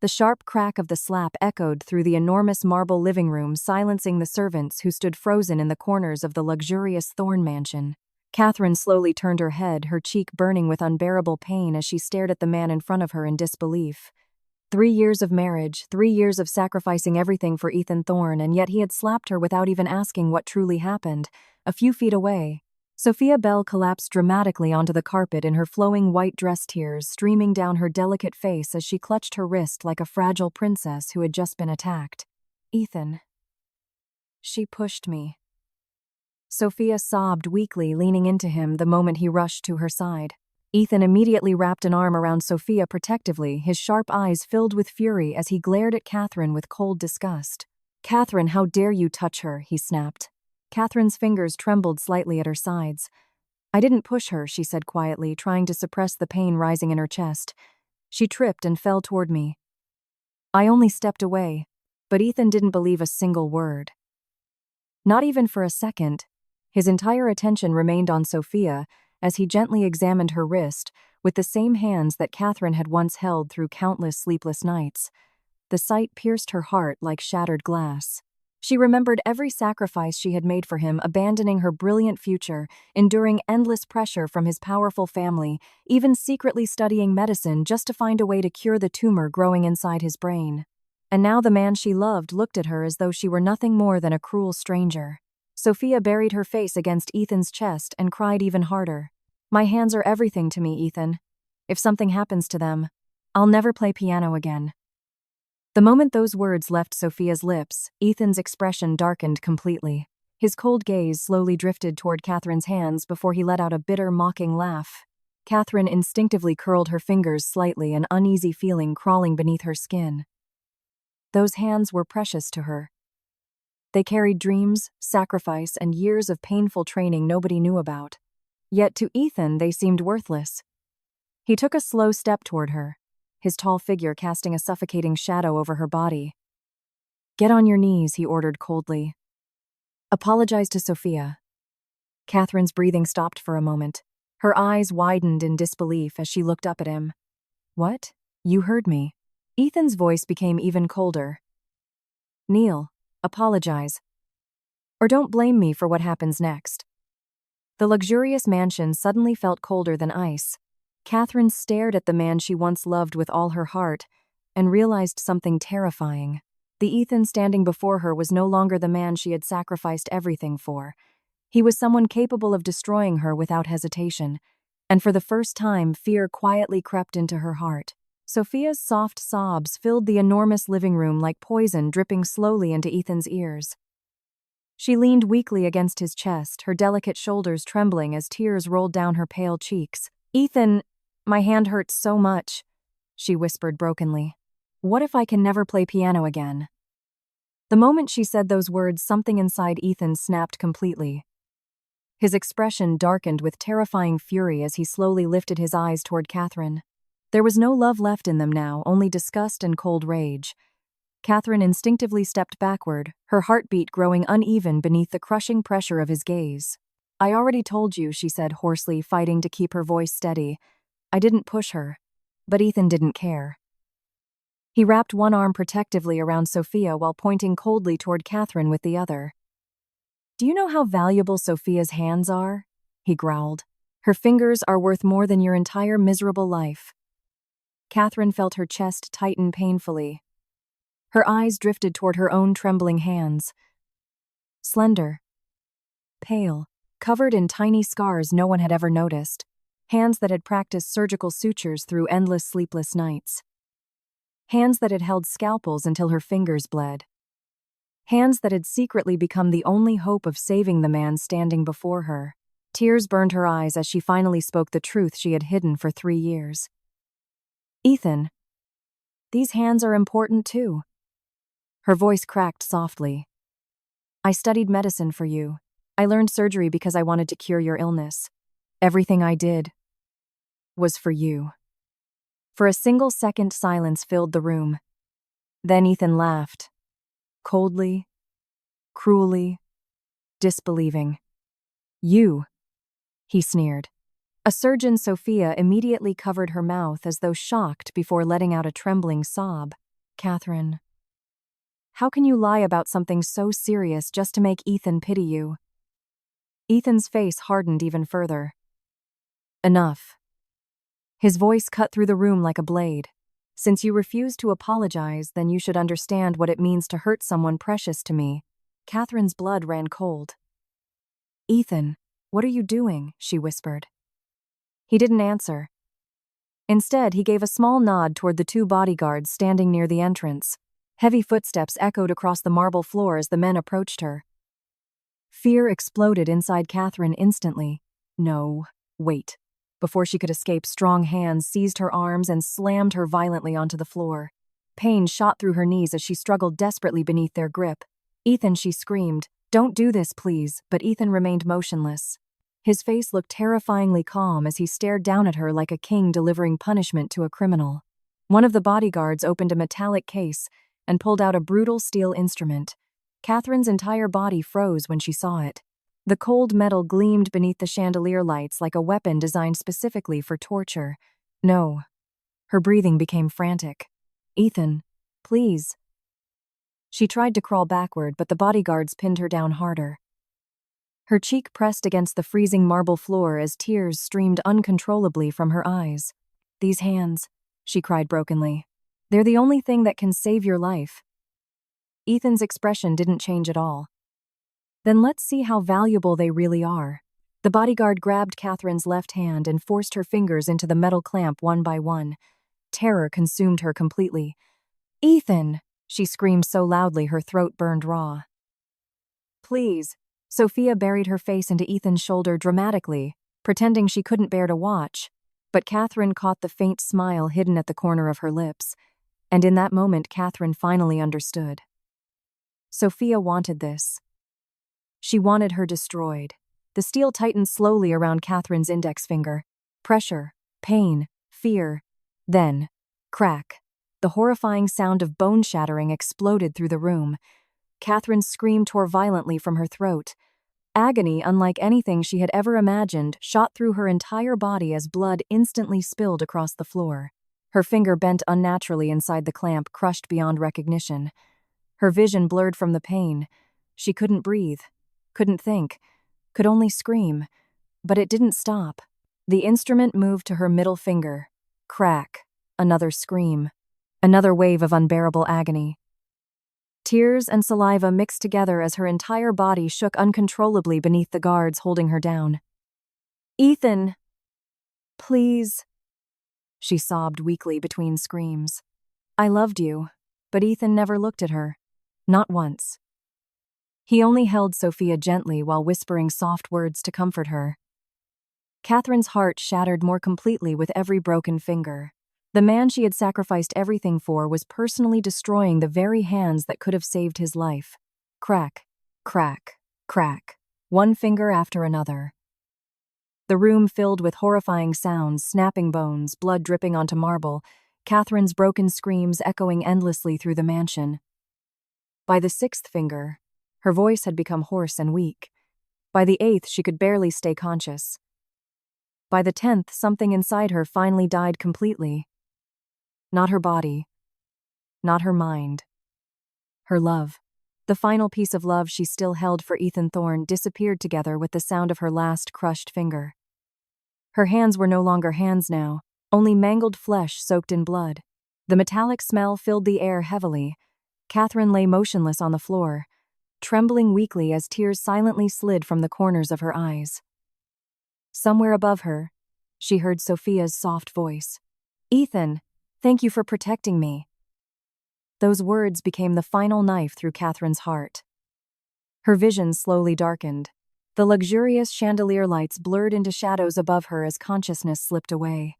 The sharp crack of the slap echoed through the enormous marble living room, silencing the servants who stood frozen in the corners of the luxurious Thorne mansion. Catherine slowly turned her head, her cheek burning with unbearable pain as she stared at the man in front of her in disbelief. 3 years of marriage, 3 years of sacrificing everything for Ethan Thorne, and yet he had slapped her without even asking what truly happened. A few feet away, Sophia Bell collapsed dramatically onto the carpet in her flowing white dress, tears streaming down her delicate face as she clutched her wrist like a fragile princess who had just been attacked. Ethan. She pushed me. Sophia sobbed weakly, leaning into him the moment he rushed to her side. Ethan immediately wrapped an arm around Sophia protectively, his sharp eyes filled with fury as he glared at Catherine with cold disgust. "Catherine, how dare you touch her?" he snapped. Catherine's fingers trembled slightly at her sides. "I didn't push her," she said quietly, trying to suppress the pain rising in her chest. "She tripped and fell toward me. I only stepped away." But Ethan didn't believe a single word. Not even for a second. His entire attention remained on Sophia as he gently examined her wrist with the same hands that Catherine had once held through countless sleepless nights. The sight pierced her heart like shattered glass. She remembered every sacrifice she had made for him, abandoning her brilliant future, enduring endless pressure from his powerful family, even secretly studying medicine just to find a way to cure the tumor growing inside his brain. And now the man she loved looked at her as though she were nothing more than a cruel stranger. Sophia buried her face against Ethan's chest and cried even harder. "My hands are everything to me, Ethan. If something happens to them, I'll never play piano again." The moment those words left Sophia's lips, Ethan's expression darkened completely. His cold gaze slowly drifted toward Catherine's hands before he let out a bitter, mocking laugh. Catherine instinctively curled her fingers slightly, an uneasy feeling crawling beneath her skin. Those hands were precious to her. They carried dreams, sacrifice, and years of painful training nobody knew about. Yet to Ethan they seemed worthless. He took a slow step toward her, his tall figure casting a suffocating shadow over her body. "Get on your knees," he ordered coldly. "Apologize to Sophia." Catherine's breathing stopped for a moment. Her eyes widened in disbelief as she looked up at him. "What? You heard me." Ethan's voice became even colder. "Kneel. Apologize. Or don't blame me for what happens next." The luxurious mansion suddenly felt colder than ice. Catherine stared at the man she once loved with all her heart and realized something terrifying. The Ethan standing before her was no longer the man she had sacrificed everything for. He was someone capable of destroying her without hesitation, and for the first time, fear quietly crept into her heart. Sophia's soft sobs filled the enormous living room like poison dripping slowly into Ethan's ears. She leaned weakly against his chest, her delicate shoulders trembling as tears rolled down her pale cheeks. "Ethan, my hand hurts so much," she whispered brokenly. "What if I can never play piano again?" The moment she said those words, something inside Ethan snapped completely. His expression darkened with terrifying fury as he slowly lifted his eyes toward Catherine. There was no love left in them now, only disgust and cold rage. Catherine instinctively stepped backward, her heartbeat growing uneven beneath the crushing pressure of his gaze. "I already told you," she said hoarsely, fighting to keep her voice steady. "I didn't push her." But Ethan didn't care. He wrapped one arm protectively around Sophia while pointing coldly toward Catherine with the other. "Do you know how valuable Sophia's hands are?" he growled. "Her fingers are worth more than your entire miserable life." Catherine felt her chest tighten painfully. Her eyes drifted toward her own trembling hands. Slender, pale, covered in tiny scars no one had ever noticed. Hands that had practiced surgical sutures through endless sleepless nights. Hands that had held scalpels until her fingers bled. Hands that had secretly become the only hope of saving the man standing before her. Tears burned her eyes as she finally spoke the truth she had hidden for 3 years. "Ethan, these hands are important too." Her voice cracked softly. "I studied medicine for you. I learned surgery because I wanted to cure your illness. Everything I did was for you." For a single second, silence filled the room. Then Ethan laughed. Coldly, cruelly, disbelieving. "You," he sneered. A surgeon, Sophia, immediately covered her mouth as though shocked before letting out a trembling sob. Catherine, how can you lie about something so serious just to make Ethan pity you? Ethan's face hardened even further. Enough. His voice cut through the room like a blade. Since you refuse to apologize, then you should understand what it means to hurt someone precious to me. Catherine's blood ran cold. Ethan, what are you doing? She whispered. He didn't answer. Instead, he gave a small nod toward the two bodyguards standing near the entrance. Heavy footsteps echoed across the marble floor as the men approached her. Fear exploded inside Catherine instantly. No, wait. Before she could escape, strong hands seized her arms and slammed her violently onto the floor. Pain shot through her knees as she struggled desperately beneath their grip. Ethan, she screamed, "Don't do this, please," but Ethan remained motionless. His face looked terrifyingly calm as he stared down at her like a king delivering punishment to a criminal. One of the bodyguards opened a metallic case and pulled out a brutal steel instrument. Catherine's entire body froze when she saw it. The cold metal gleamed beneath the chandelier lights like a weapon designed specifically for torture. No. Her breathing became frantic. "Ethan, please." She tried to crawl backward, but the bodyguards pinned her down harder. Her cheek pressed against the freezing marble floor as tears streamed uncontrollably from her eyes. "These hands," she cried brokenly. "They're the only thing that can save your life." Ethan's expression didn't change at all. "Then let's see how valuable they really are." The bodyguard grabbed Catherine's left hand and forced her fingers into the metal clamp one by one. Terror consumed her completely. "Ethan!" she screamed so loudly her throat burned raw. "Please." Sophia buried her face into Ethan's shoulder dramatically, pretending she couldn't bear to watch, but Catherine caught the faint smile hidden at the corner of her lips, and in that moment Catherine finally understood. Sophia wanted this. She wanted her destroyed. The steel tightened slowly around Catherine's index finger. Pressure, pain, fear. Then, crack. The horrifying sound of bone shattering exploded through the room. Catherine's scream tore violently from her throat. Agony, unlike anything she had ever imagined, shot through her entire body as blood instantly spilled across the floor. Her finger bent unnaturally inside the clamp, crushed beyond recognition. Her vision blurred from the pain. She couldn't breathe, couldn't think, could only scream. But it didn't stop. The instrument moved to her middle finger. Crack. Another scream. Another wave of unbearable agony. Tears and saliva mixed together as her entire body shook uncontrollably beneath the guards holding her down. "Ethan! Please!" she sobbed weakly between screams. "I loved you." But Ethan never looked at her. Not once. He only held Sophia gently while whispering soft words to comfort her. Catherine's heart shattered more completely with every broken finger. The man she had sacrificed everything for was personally destroying the very hands that could have saved his life. Crack, crack, crack, one finger after another. The room filled with horrifying sounds, snapping bones, blood dripping onto marble, Catherine's broken screams echoing endlessly through the mansion. By the sixth finger, her voice had become hoarse and weak. By the eighth, she could barely stay conscious. By the 10th, something inside her finally died completely. Not her body. Not her mind. Her love. The final piece of love she still held for Ethan Thorne disappeared together with the sound of her last crushed finger. Her hands were no longer hands now, only mangled flesh soaked in blood. The metallic smell filled the air heavily. Catherine lay motionless on the floor, trembling weakly as tears silently slid from the corners of her eyes. Somewhere above her, she heard Sophia's soft voice. "Ethan, thank you for protecting me." Those words became the final knife through Catherine's heart. Her vision slowly darkened. The luxurious chandelier lights blurred into shadows above her as consciousness slipped away.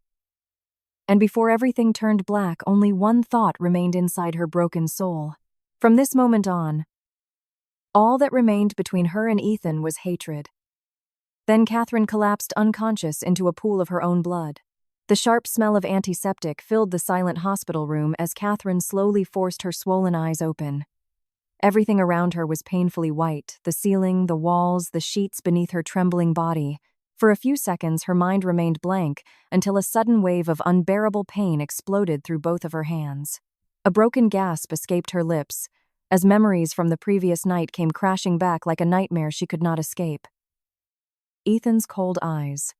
And before everything turned black, only one thought remained inside her broken soul. From this moment on, all that remained between her and Ethan was hatred. Then Catherine collapsed unconscious into a pool of her own blood. The sharp smell of antiseptic filled the silent hospital room as Catherine slowly forced her swollen eyes open. Everything around her was painfully white, the ceiling, the walls, the sheets beneath her trembling body. For a few seconds, her mind remained blank until a sudden wave of unbearable pain exploded through both of her hands. A broken gasp escaped her lips, as memories from the previous night came crashing back like a nightmare she could not escape. Ethan's cold eyes,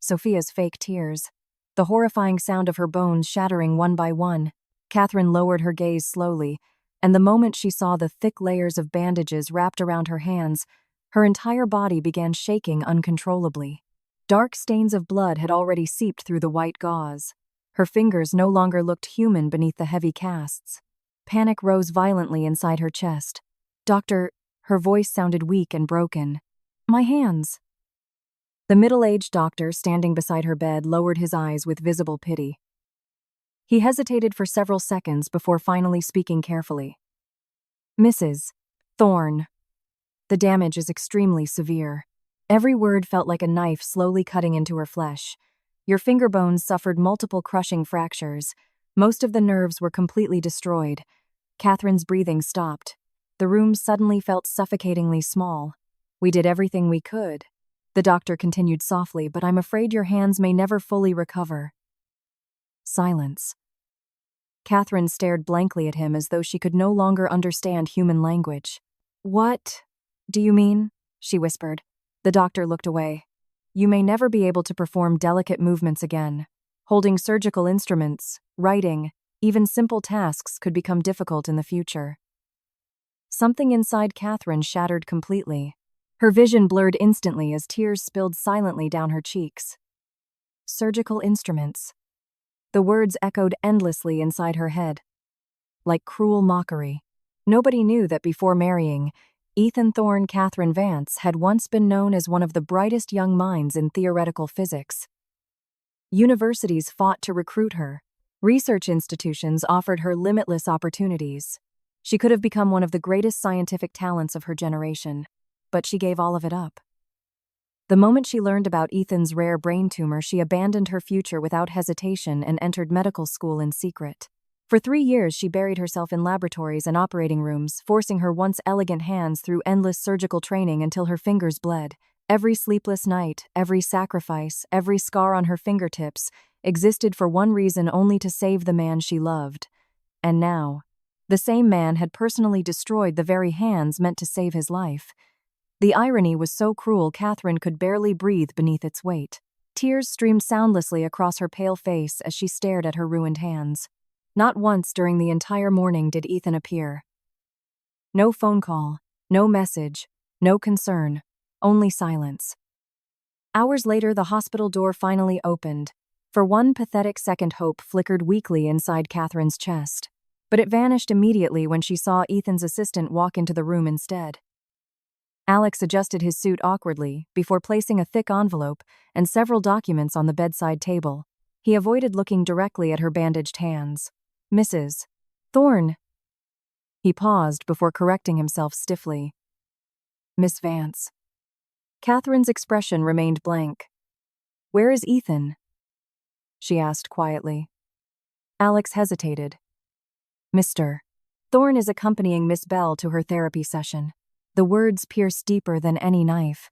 Sophia's fake tears, the horrifying sound of her bones shattering one by one. Catherine lowered her gaze slowly, and the moment she saw the thick layers of bandages wrapped around her hands, her entire body began shaking uncontrollably. Dark stains of blood had already seeped through the white gauze. Her fingers no longer looked human beneath the heavy casts. Panic rose violently inside her chest. "Doctor," her voice sounded weak and broken. "My hands." The middle-aged doctor standing beside her bed lowered his eyes with visible pity. He hesitated for several seconds before finally speaking carefully. "Mrs. Thorne, the damage is extremely severe." Every word felt like a knife slowly cutting into her flesh. "Your finger bones suffered multiple crushing fractures. Most of the nerves were completely destroyed." Catherine's breathing stopped. The room suddenly felt suffocatingly small. "We did everything we could," the doctor continued softly, "but I'm afraid your hands may never fully recover." Silence. Catherine stared blankly at him as though she could no longer understand human language. "What do you mean?" she whispered. The doctor looked away. "You may never be able to perform delicate movements again. Holding surgical instruments, writing, even simple tasks could become difficult in the future." Something inside Catherine shattered completely. Her vision blurred instantly as tears spilled silently down her cheeks. Surgical instruments. The words echoed endlessly inside her head, like cruel mockery. Nobody knew that before marrying, Ethan Thorne Catherine Vance had once been known as one of the brightest young minds in theoretical physics. Universities fought to recruit her. Research institutions offered her limitless opportunities. She could have become one of the greatest scientific talents of her generation, but she gave all of it up. The moment she learned about Ethan's rare brain tumor, she abandoned her future without hesitation and entered medical school in secret. For 3 years, she buried herself in laboratories and operating rooms, forcing her once elegant hands through endless surgical training until her fingers bled. Every sleepless night, every sacrifice, every scar on her fingertips existed for one reason: only to save the man she loved. And now, the same man had personally destroyed the very hands meant to save his life. The irony was so cruel Catherine could barely breathe beneath its weight. Tears streamed soundlessly across her pale face as she stared at her ruined hands. Not once during the entire morning did Ethan appear. No phone call, no message, no concern, only silence. Hours later, the hospital door finally opened. For one pathetic second, hope flickered weakly inside Catherine's chest. But it vanished immediately when she saw Ethan's assistant walk into the room instead. Alex adjusted his suit awkwardly before placing a thick envelope and several documents on the bedside table. He avoided looking directly at her bandaged hands. "Mrs. Thorne." He paused before correcting himself stiffly. "Miss Vance." Catherine's expression remained blank. "Where is Ethan?" she asked quietly. Alex hesitated. "Mr. Thorne is accompanying Miss Bell to her therapy session." The words pierced deeper than any knife.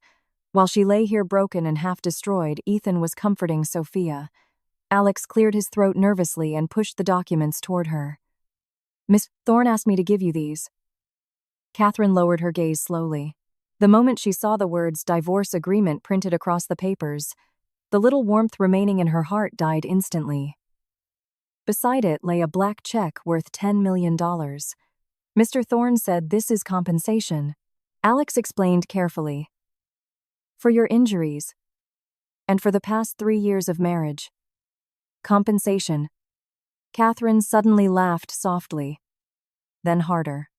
While she lay here broken and half-destroyed, Ethan was comforting Sophia. Alex cleared his throat nervously and pushed the documents toward her. "Miss Thorne asked me to give you these." Catherine lowered her gaze slowly. The moment she saw the words "divorce agreement" printed across the papers, the little warmth remaining in her heart died instantly. Beside it lay a black check worth $10 million. Mr. Thorne said, "This is compensation." Alex explained carefully. "For your injuries, and for the past 3 years of marriage. Compensation." Catherine suddenly laughed softly, then harder.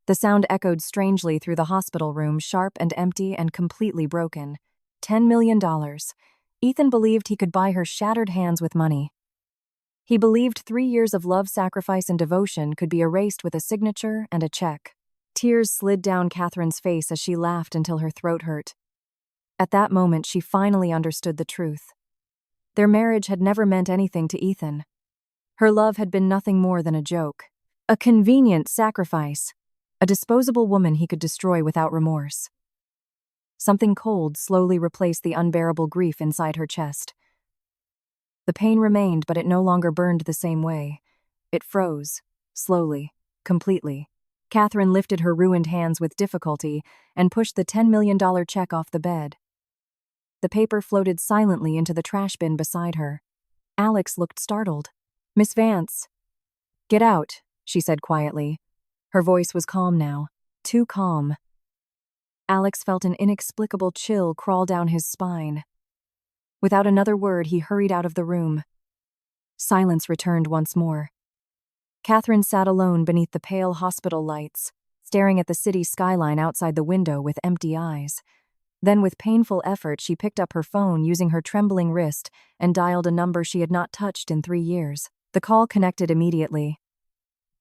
The sound echoed strangely through the hospital room, sharp and empty and completely broken. $10 million. Ethan believed he could buy her shattered hands with money. He believed 3 years of love, sacrifice, and devotion could be erased with a signature and a check. Tears slid down Catherine's face as she laughed until her throat hurt. At that moment, she finally understood the truth. Their marriage had never meant anything to Ethan. Her love had been nothing more than a joke, a convenient sacrifice, a disposable woman he could destroy without remorse. Something cold slowly replaced the unbearable grief inside her chest. The pain remained, but it no longer burned the same way. It froze. Slowly, completely. Catherine lifted her ruined hands with difficulty and pushed the $10 million check off the bed. The paper floated silently into the trash bin beside her. Alex looked startled. "Miss Vance." "Get out," she said quietly. Her voice was calm now. Too calm. Alex felt an inexplicable chill crawl down his spine. Without another word, he hurried out of the room. Silence returned once more. Catherine sat alone beneath the pale hospital lights, staring at the city skyline outside the window with empty eyes. Then with painful effort, she picked up her phone using her trembling wrist and dialed a number she had not touched in 3 years. The call connected immediately.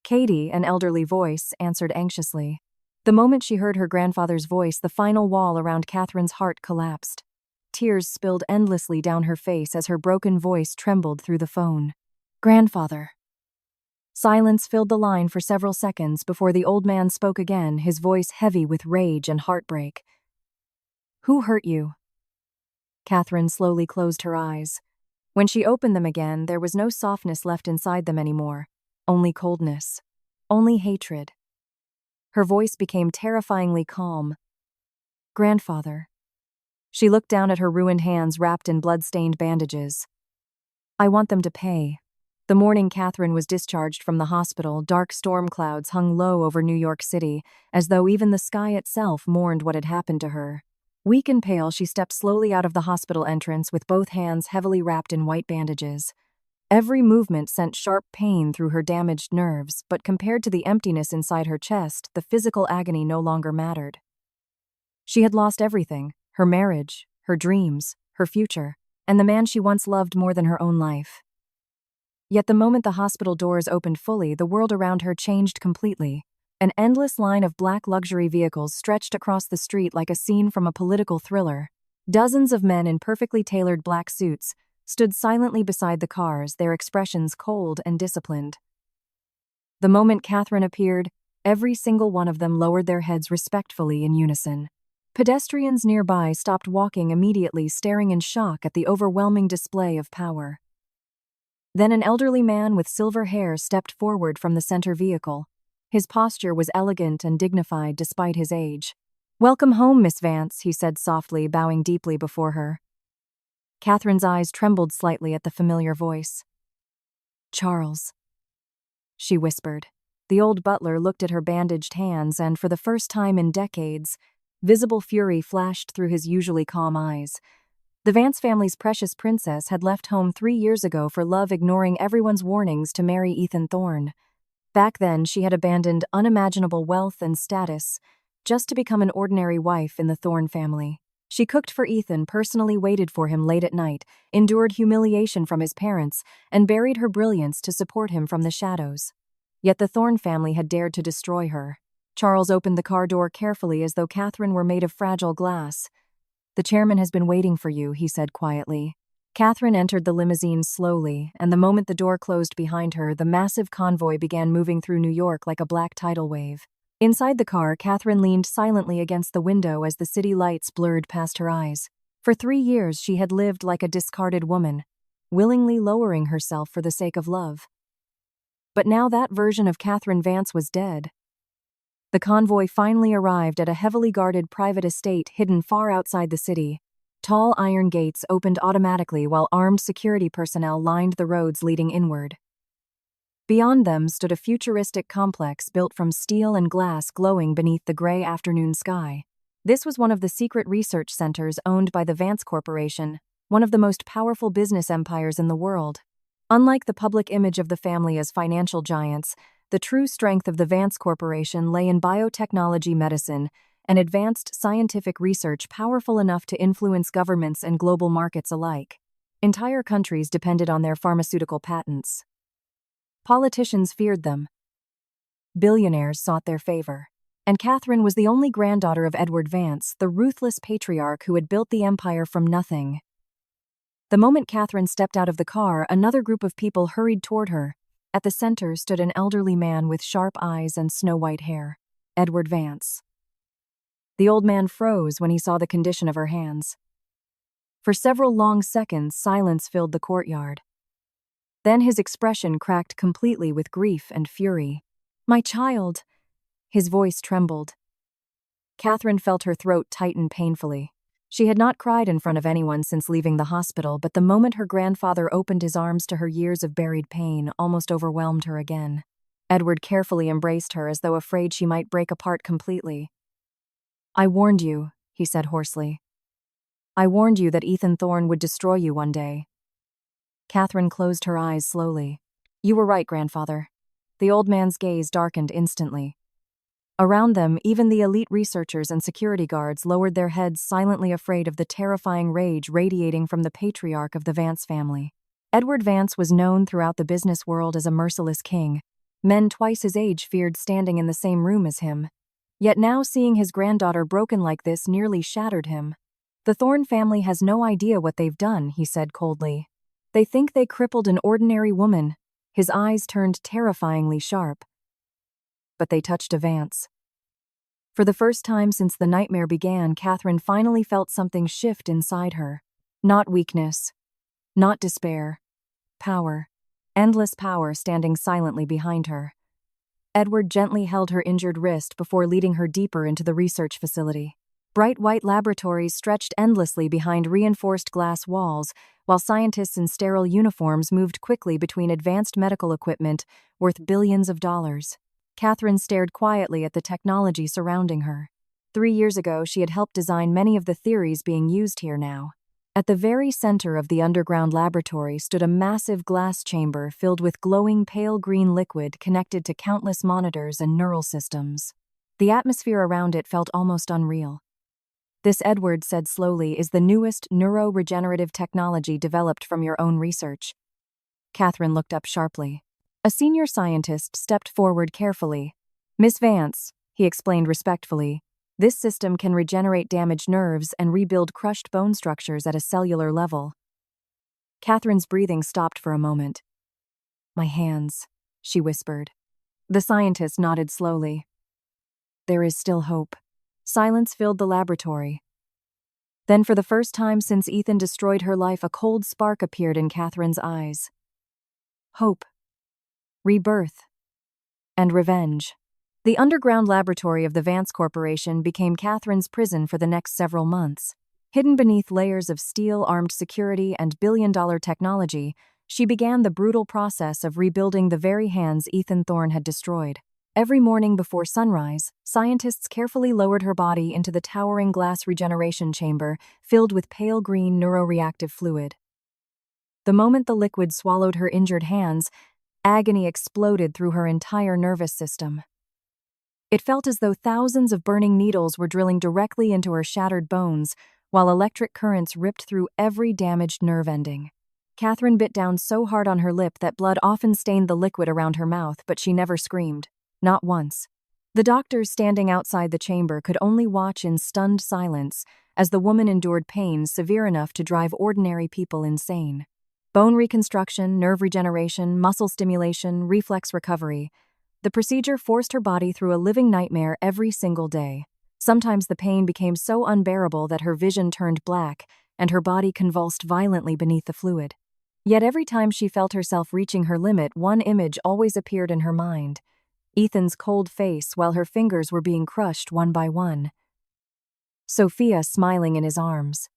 Katie, an elderly voice, answered anxiously. The moment she heard her grandfather's voice, the final wall around Catherine's heart collapsed. Tears spilled endlessly down her face as her broken voice trembled through the phone. "Grandfather." Silence filled the line for several seconds before the old man spoke again, his voice heavy with rage and heartbreak. "Who hurt you?" Catherine slowly closed her eyes. When she opened them again, there was no softness left inside them anymore. Only coldness. Only hatred. Her voice became terrifyingly calm. "Grandfather." She looked down at her ruined hands wrapped in blood-stained bandages. "I want them to pay." The morning Catherine was discharged from the hospital, dark storm clouds hung low over New York City, as though even the sky itself mourned what had happened to her. Weak and pale, she stepped slowly out of the hospital entrance with both hands heavily wrapped in white bandages. Every movement sent sharp pain through her damaged nerves, but compared to the emptiness inside her chest, the physical agony no longer mattered. She had lost everything: her marriage, her dreams, her future, and the man she once loved more than her own life. Yet the moment the hospital doors opened fully, the world around her changed completely. An endless line of black luxury vehicles stretched across the street like a scene from a political thriller. Dozens of men in perfectly tailored black suits stood silently beside the cars, their expressions cold and disciplined. The moment Catherine appeared, every single one of them lowered their heads respectfully in unison. Pedestrians nearby stopped walking immediately, staring in shock at the overwhelming display of power. Then an elderly man with silver hair stepped forward from the center vehicle. His posture was elegant and dignified despite his age. "Welcome home, Miss Vance," he said softly, bowing deeply before her. Catherine's eyes trembled slightly at the familiar voice. "Charles," she whispered. The old butler looked at her bandaged hands, and for the first time in decades, visible fury flashed through his usually calm eyes. The Vance family's precious princess had left home 3 years ago for love, ignoring everyone's warnings to marry Ethan Thorne. Back then, she had abandoned unimaginable wealth and status just to become an ordinary wife in the Thorne family. She cooked for Ethan, personally waited for him late at night, endured humiliation from his parents, and buried her brilliance to support him from the shadows. Yet the Thorne family had dared to destroy her. Charles opened the car door carefully as though Catherine were made of fragile glass. "The chairman has been waiting for you," he said quietly. Catherine entered the limousine slowly, and the moment the door closed behind her, the massive convoy began moving through New York like a black tidal wave. Inside the car, Catherine leaned silently against the window as the city lights blurred past her eyes. For 3 years, she had lived like a discarded woman, willingly lowering herself for the sake of love. But now that version of Catherine Vance was dead. The convoy finally arrived at a heavily guarded private estate hidden far outside the city. Tall iron gates opened automatically while armed security personnel lined the roads leading inward. Beyond them stood a futuristic complex built from steel and glass glowing beneath the gray afternoon sky. This was one of the secret research centers owned by the Vance Corporation, one of the most powerful business empires in the world. Unlike the public image of the family as financial giants, the true strength of the Vance Corporation lay in biotechnology, medicine, and advanced scientific research powerful enough to influence governments and global markets alike. Entire countries depended on their pharmaceutical patents. Politicians feared them. Billionaires sought their favor. And Catherine was the only granddaughter of Edward Vance, the ruthless patriarch who had built the empire from nothing. The moment Catherine stepped out of the car, another group of people hurried toward her. At the center stood an elderly man with sharp eyes and snow-white hair, Edward Vance. The old man froze when he saw the condition of her hands. For several long seconds, silence filled the courtyard. Then his expression cracked completely with grief and fury. My child! His voice trembled. Catherine felt her throat tighten painfully. She had not cried in front of anyone since leaving the hospital, but the moment her grandfather opened his arms to her years of buried pain almost overwhelmed her again. Edward carefully embraced her as though afraid she might break apart completely. I warned you, he said hoarsely. I warned you that Ethan Thorne would destroy you one day. Catherine closed her eyes slowly. You were right, grandfather. The old man's gaze darkened instantly. Around them, even the elite researchers and security guards lowered their heads, silently afraid of the terrifying rage radiating from the patriarch of the Vance family. Edward Vance was known throughout the business world as a merciless king. Men twice his age feared standing in the same room as him. Yet now seeing his granddaughter broken like this nearly shattered him. The Thorne family has no idea what they've done, he said coldly. They think they crippled an ordinary woman. His eyes turned terrifyingly sharp. But they touched a Vance. For the first time since the nightmare began, Catherine finally felt something shift inside her. Not weakness. Not despair. Power. Endless power standing silently behind her. Edward gently held her injured wrist before leading her deeper into the research facility. Bright white laboratories stretched endlessly behind reinforced glass walls, while scientists in sterile uniforms moved quickly between advanced medical equipment worth billions of dollars. Catherine stared quietly at the technology surrounding her. 3 years ago, she had helped design many of the theories being used here now. At the very center of the underground laboratory stood a massive glass chamber filled with glowing pale green liquid connected to countless monitors and neural systems. The atmosphere around it felt almost unreal. This, Edward said slowly, is the newest neuroregenerative technology developed from your own research. Catherine looked up sharply. A senior scientist stepped forward carefully. Miss Vance, he explained respectfully, this system can regenerate damaged nerves and rebuild crushed bone structures at a cellular level. Catherine's breathing stopped for a moment. My hands, she whispered. The scientist nodded slowly. There is still hope. Silence filled the laboratory. Then, for the first time since Ethan destroyed her life, a cold spark appeared in Catherine's eyes. Hope. Rebirth. And revenge. The underground laboratory of the Vance Corporation became Catherine's prison for the next several months. Hidden beneath layers of steel-armed security and billion-dollar technology, she began the brutal process of rebuilding the very hands Ethan Thorne had destroyed. Every morning before sunrise, scientists carefully lowered her body into the towering glass regeneration chamber filled with pale green neuroreactive fluid. The moment the liquid swallowed her injured hands, agony exploded through her entire nervous system. It felt as though thousands of burning needles were drilling directly into her shattered bones, while electric currents ripped through every damaged nerve ending. Catherine bit down so hard on her lip that blood often stained the liquid around her mouth, but she never screamed. Not once. The doctors standing outside the chamber could only watch in stunned silence as the woman endured pain severe enough to drive ordinary people insane. Bone reconstruction, nerve regeneration, muscle stimulation, reflex recovery. The procedure forced her body through a living nightmare every single day. Sometimes the pain became so unbearable that her vision turned black and her body convulsed violently beneath the fluid. Yet every time she felt herself reaching her limit, one image always appeared in her mind. Ethan's cold face while her fingers were being crushed one by one. Sophia smiling in his arms.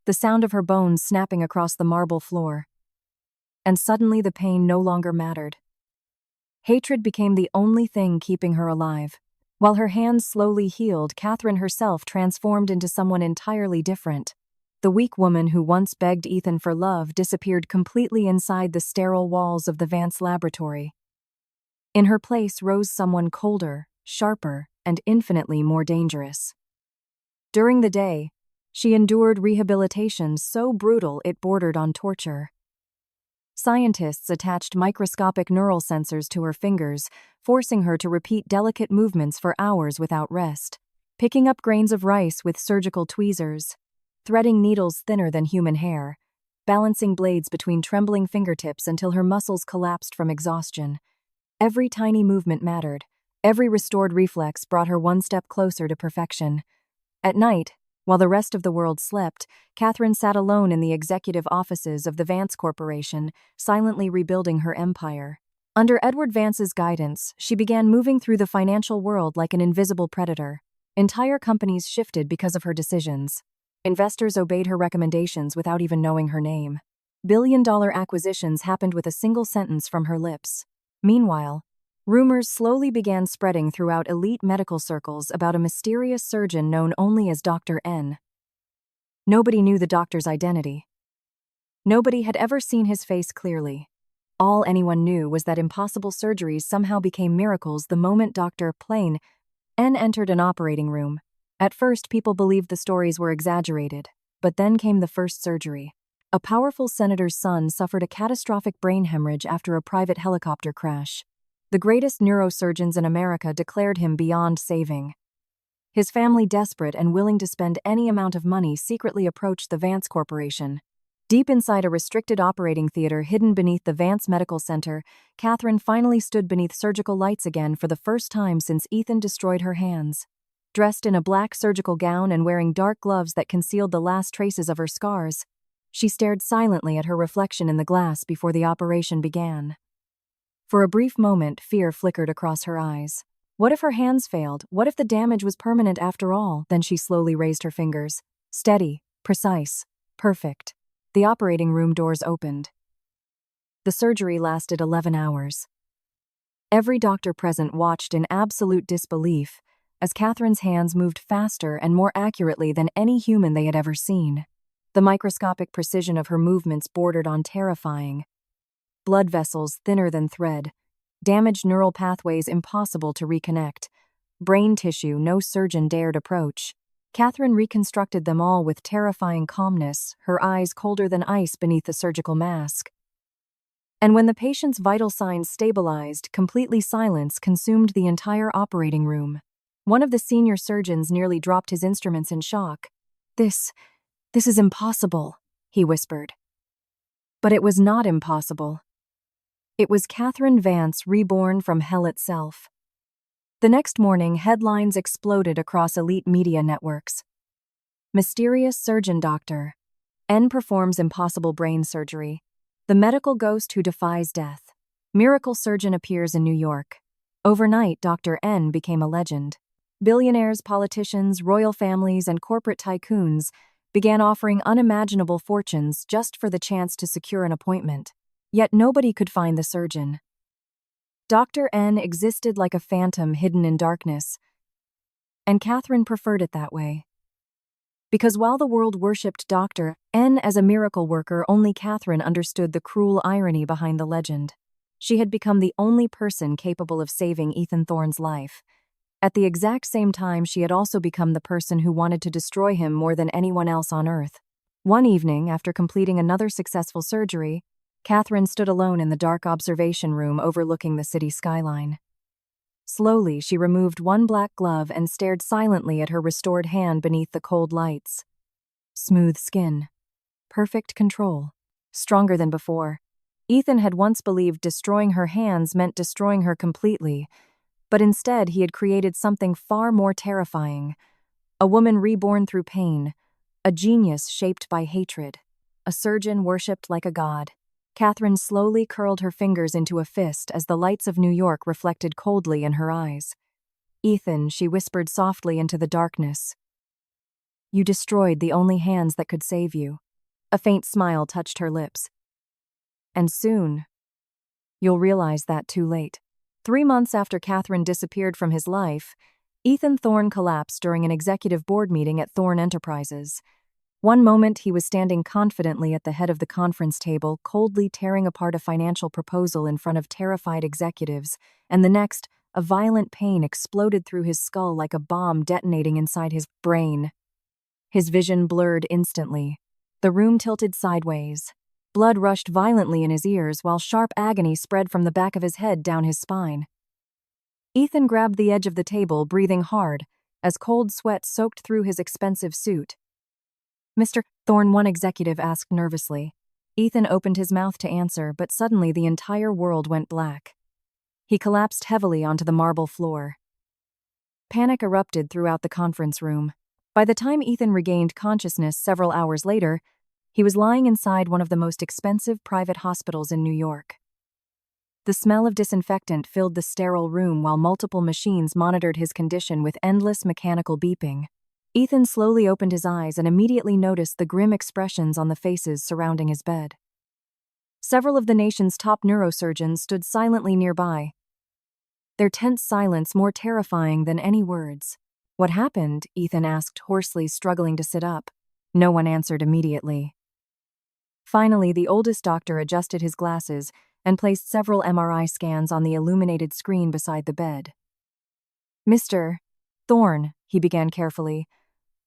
The sound of her bones snapping across the marble floor. And suddenly the pain no longer mattered. Hatred became the only thing keeping her alive. While her hands slowly healed, Catherine herself transformed into someone entirely different. The weak woman who once begged Ethan for love disappeared completely inside the sterile walls of the Vance laboratory. In her place rose someone colder, sharper, and infinitely more dangerous. During the day, she endured rehabilitation so brutal it bordered on torture. Scientists attached microscopic neural sensors to her fingers, forcing her to repeat delicate movements for hours without rest, picking up grains of rice with surgical tweezers, threading needles thinner than human hair, balancing blades between trembling fingertips until her muscles collapsed from exhaustion. Every tiny movement mattered. Every restored reflex brought her one step closer to perfection. At night, while the rest of the world slept, Catherine sat alone in the executive offices of the Vance Corporation, silently rebuilding her empire. Under Edward Vance's guidance, she began moving through the financial world like an invisible predator. Entire companies shifted because of her decisions. Investors obeyed her recommendations without even knowing her name. Billion-dollar acquisitions happened with a single sentence from her lips. Meanwhile, rumors slowly began spreading throughout elite medical circles about a mysterious surgeon known only as Dr. N. Nobody knew the doctor's identity. Nobody had ever seen his face clearly. All anyone knew was that impossible surgeries somehow became miracles the moment Dr. N entered an operating room. At first, people believed the stories were exaggerated, but then came the first surgery. A powerful senator's son suffered a catastrophic brain hemorrhage after a private helicopter crash. The greatest neurosurgeons in America declared him beyond saving. His family, desperate and willing to spend any amount of money, secretly approached the Vance Corporation. Deep inside a restricted operating theater hidden beneath the Vance Medical Center, Catherine finally stood beneath surgical lights again for the first time since Ethan destroyed her hands. Dressed in a black surgical gown and wearing dark gloves that concealed the last traces of her scars, she stared silently at her reflection in the glass before the operation began. For a brief moment, fear flickered across her eyes. What if her hands failed? What if the damage was permanent after all? Then she slowly raised her fingers. Steady, precise, perfect. The operating room doors opened. The surgery lasted 11 hours. Every doctor present watched in absolute disbelief as Catherine's hands moved faster and more accurately than any human they had ever seen. The microscopic precision of her movements bordered on terrifying. Blood vessels thinner than thread, damaged neural pathways impossible to reconnect, brain tissue no surgeon dared approach. Catherine reconstructed them all with terrifying calmness, her eyes colder than ice beneath the surgical mask. And when the patient's vital signs stabilized, completely silence consumed the entire operating room. One of the senior surgeons nearly dropped his instruments in shock. This is impossible," he whispered. But it was not impossible. It was Catherine Vance reborn from hell itself. The next morning, headlines exploded across elite media networks. Mysterious surgeon Dr. N performs impossible brain surgery. The medical ghost who defies death. Miracle surgeon appears in New York. Overnight, Dr. N became a legend. Billionaires, politicians, royal families, and corporate tycoons began offering unimaginable fortunes just for the chance to secure an appointment. Yet nobody could find the surgeon. Dr. N existed like a phantom hidden in darkness, and Catherine preferred it that way. Because while the world worshipped Dr. N as a miracle worker, only Catherine understood the cruel irony behind the legend. She had become the only person capable of saving Ethan Thorne's life. At the exact same time, she had also become the person who wanted to destroy him more than anyone else on Earth. One evening, after completing another successful surgery, Catherine stood alone in the dark observation room overlooking the city skyline. Slowly, she removed one black glove and stared silently at her restored hand beneath the cold lights. Smooth skin. Perfect control. Stronger than before. Ethan had once believed destroying her hands meant destroying her completely, but instead he had created something far more terrifying. A woman reborn through pain. A genius shaped by hatred. A surgeon worshipped like a god. Catherine slowly curled her fingers into a fist as the lights of New York reflected coldly in her eyes. "Ethan," she whispered softly into the darkness. "You destroyed the only hands that could save you." A faint smile touched her lips. "And soon, you'll realize that too late." 3 months after Catherine disappeared from his life, Ethan Thorne collapsed during an executive board meeting at Thorne Enterprises. One moment he was standing confidently at the head of the conference table, coldly tearing apart a financial proposal in front of terrified executives, and the next, a violent pain exploded through his skull like a bomb detonating inside his brain. His vision blurred instantly. The room tilted sideways. Blood rushed violently in his ears while sharp agony spread from the back of his head down his spine. Ethan grabbed the edge of the table, breathing hard, as cold sweat soaked through his expensive suit. "Mr. Thorne," one executive asked nervously. Ethan opened his mouth to answer, but suddenly the entire world went black. He collapsed heavily onto the marble floor. Panic erupted throughout the conference room. By the time Ethan regained consciousness several hours later, he was lying inside one of the most expensive private hospitals in New York. The smell of disinfectant filled the sterile room while multiple machines monitored his condition with endless mechanical beeping. Ethan slowly opened his eyes and immediately noticed the grim expressions on the faces surrounding his bed. Several of the nation's top neurosurgeons stood silently nearby, their tense silence more terrifying than any words. "What happened?" Ethan asked hoarsely, struggling to sit up. No one answered immediately. Finally, the oldest doctor adjusted his glasses and placed several MRI scans on the illuminated screen beside the bed. "Mr. Thorne," he began carefully,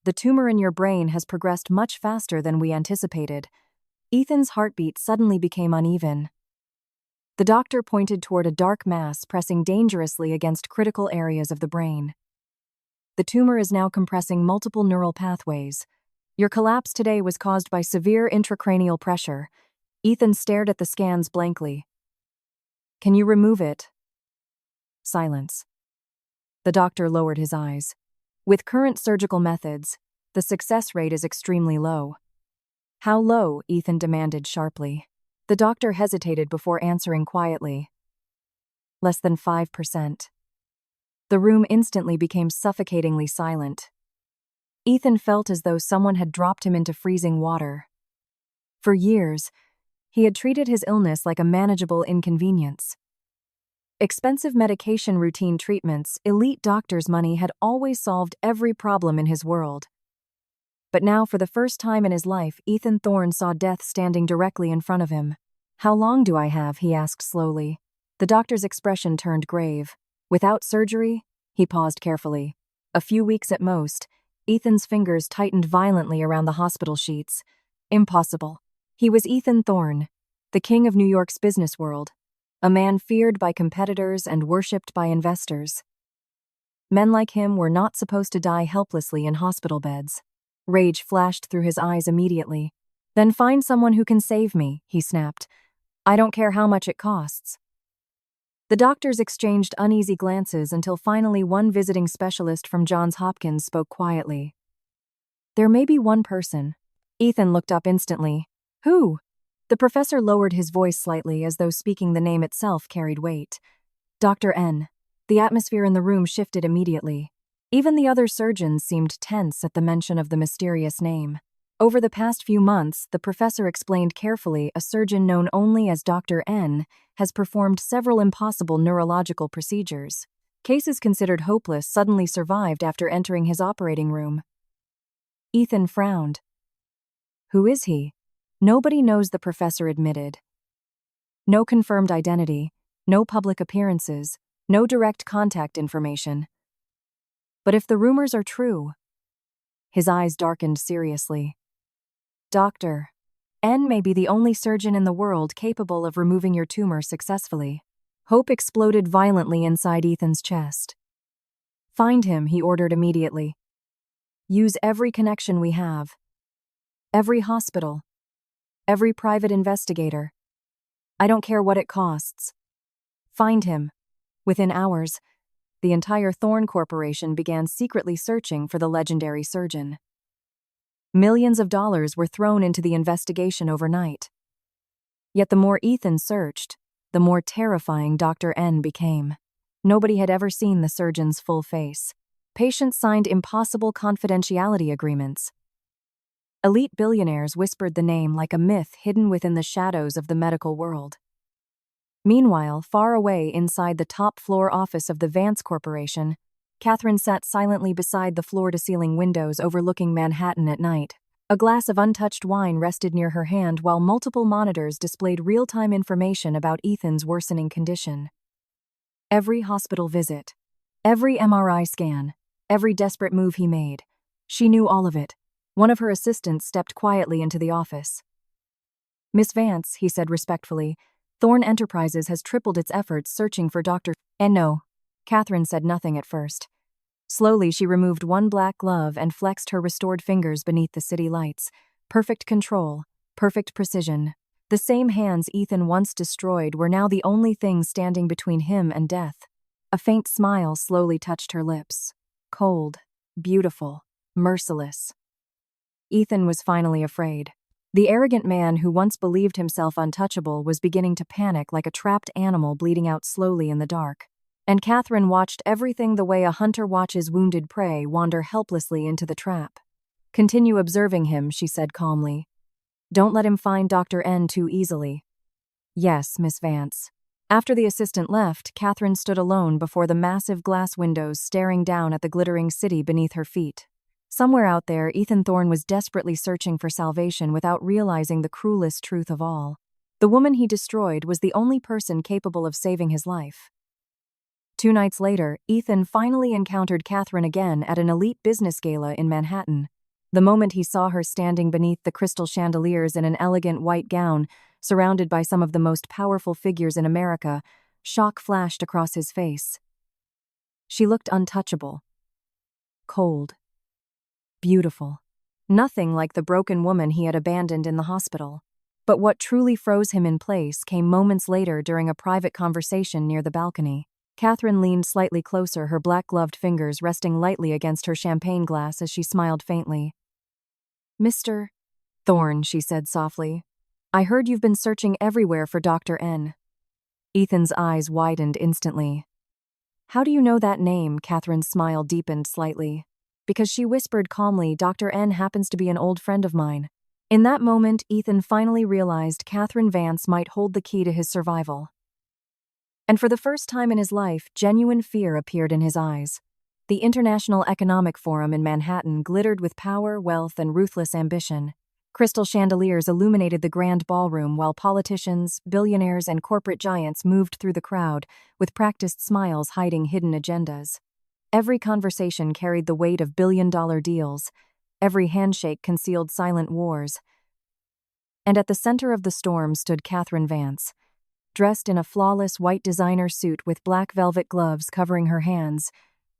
"the tumor in your brain has progressed much faster than we anticipated." Ethan's heartbeat suddenly became uneven. The doctor pointed toward a dark mass pressing dangerously against critical areas of the brain. "The tumor is now compressing multiple neural pathways. Your collapse today was caused by severe intracranial pressure." Ethan stared at the scans blankly. "Can you remove it?" Silence. The doctor lowered his eyes. "With current surgical methods, the success rate is extremely low." "How low?" Ethan demanded sharply. The doctor hesitated before answering quietly. "Less than 5%. The room instantly became suffocatingly silent. Ethan felt as though someone had dropped him into freezing water. For years, he had treated his illness like a manageable inconvenience. Expensive medication, routine treatments, elite doctors' money had always solved every problem in his world. But now, for the first time in his life, Ethan Thorne saw death standing directly in front of him. "How long do I have?" he asked slowly. The doctor's expression turned grave. "Without surgery?" He paused carefully. "A few weeks at most." Ethan's fingers tightened violently around the hospital sheets. Impossible. He was Ethan Thorne, the king of New York's business world, a man feared by competitors and worshipped by investors. Men like him were not supposed to die helplessly in hospital beds. Rage flashed through his eyes immediately. "Then find someone who can save me," he snapped. "I don't care how much it costs." The doctors exchanged uneasy glances until finally one visiting specialist from Johns Hopkins spoke quietly. "There may be one person." Ethan looked up instantly. "Who?" The professor lowered his voice slightly as though speaking the name itself carried weight. "Dr. N." The atmosphere in the room shifted immediately. Even the other surgeons seemed tense at the mention of the mysterious name. Over the past few months, the professor explained carefully, a surgeon known only as Dr. N has performed several impossible neurological procedures. Cases considered hopeless suddenly survived after entering his operating room. Ethan frowned. "Who is he?" "Nobody knows," the professor admitted. "No confirmed identity, no public appearances, no direct contact information. But if the rumors are true..." His eyes darkened seriously. "Dr. N may be the only surgeon in the world capable of removing your tumor successfully." Hope exploded violently inside Ethan's chest. "Find him," he ordered immediately. "Use every connection we have. Every hospital. Every private investigator. I don't care what it costs. Find him." Within hours, the entire Thorne Corporation began secretly searching for the legendary surgeon. Millions of dollars were thrown into the investigation overnight. Yet the more Ethan searched, the more terrifying Dr. N became. Nobody had ever seen the surgeon's full face. Patients signed impossible confidentiality agreements. Elite billionaires whispered the name like a myth hidden within the shadows of the medical world. Meanwhile, far away inside the top-floor office of the Vance Corporation, Catherine sat silently beside the floor-to-ceiling windows overlooking Manhattan at night. A glass of untouched wine rested near her hand while multiple monitors displayed real-time information about Ethan's worsening condition. Every hospital visit, every MRI scan, every desperate move he made. She knew all of it. One of her assistants stepped quietly into the office. "Miss Vance," he said respectfully, "Thorne Enterprises has tripled its efforts searching for Dr. And no." Catherine said nothing at first. Slowly, she removed one black glove and flexed her restored fingers beneath the city lights. Perfect control, perfect precision. The same hands Ethan once destroyed were now the only thing standing between him and death. A faint smile slowly touched her lips. Cold, beautiful, merciless. Ethan was finally afraid. The arrogant man who once believed himself untouchable was beginning to panic like a trapped animal bleeding out slowly in the dark. And Catherine watched everything the way a hunter watches wounded prey wander helplessly into the trap. "Continue observing him," she said calmly. "Don't let him find Dr. N too easily." "Yes, Miss Vance." After the assistant left, Catherine stood alone before the massive glass windows, staring down at the glittering city beneath her feet. Somewhere out there, Ethan Thorne was desperately searching for salvation without realizing the cruelest truth of all. The woman he destroyed was the only person capable of saving his life. 2 nights later, Ethan finally encountered Catherine again at an elite business gala in Manhattan. The moment he saw her standing beneath the crystal chandeliers in an elegant white gown, surrounded by some of the most powerful figures in America, shock flashed across his face. She looked untouchable. Cold. Beautiful. Nothing like the broken woman he had abandoned in the hospital. But what truly froze him in place came moments later during a private conversation near the balcony. Catherine leaned slightly closer, her black-gloved fingers resting lightly against her champagne glass as she smiled faintly. "Mr. Thorne," she said softly, "I heard you've been searching everywhere for Dr. N." Ethan's eyes widened instantly. "How do you know that name?" Catherine's smile deepened slightly. "Because," she whispered calmly, "Dr. N happens to be an old friend of mine." In that moment, Ethan finally realized Catherine Vance might hold the key to his survival. And for the first time in his life, genuine fear appeared in his eyes. The International Economic Forum in Manhattan glittered with power, wealth, and ruthless ambition. Crystal chandeliers illuminated the grand ballroom while politicians, billionaires, and corporate giants moved through the crowd, with practiced smiles hiding hidden agendas. Every conversation carried the weight of billion-dollar deals. Every handshake concealed silent wars. And at the center of the storm stood Catherine Vance. Dressed in a flawless white designer suit with black velvet gloves covering her hands,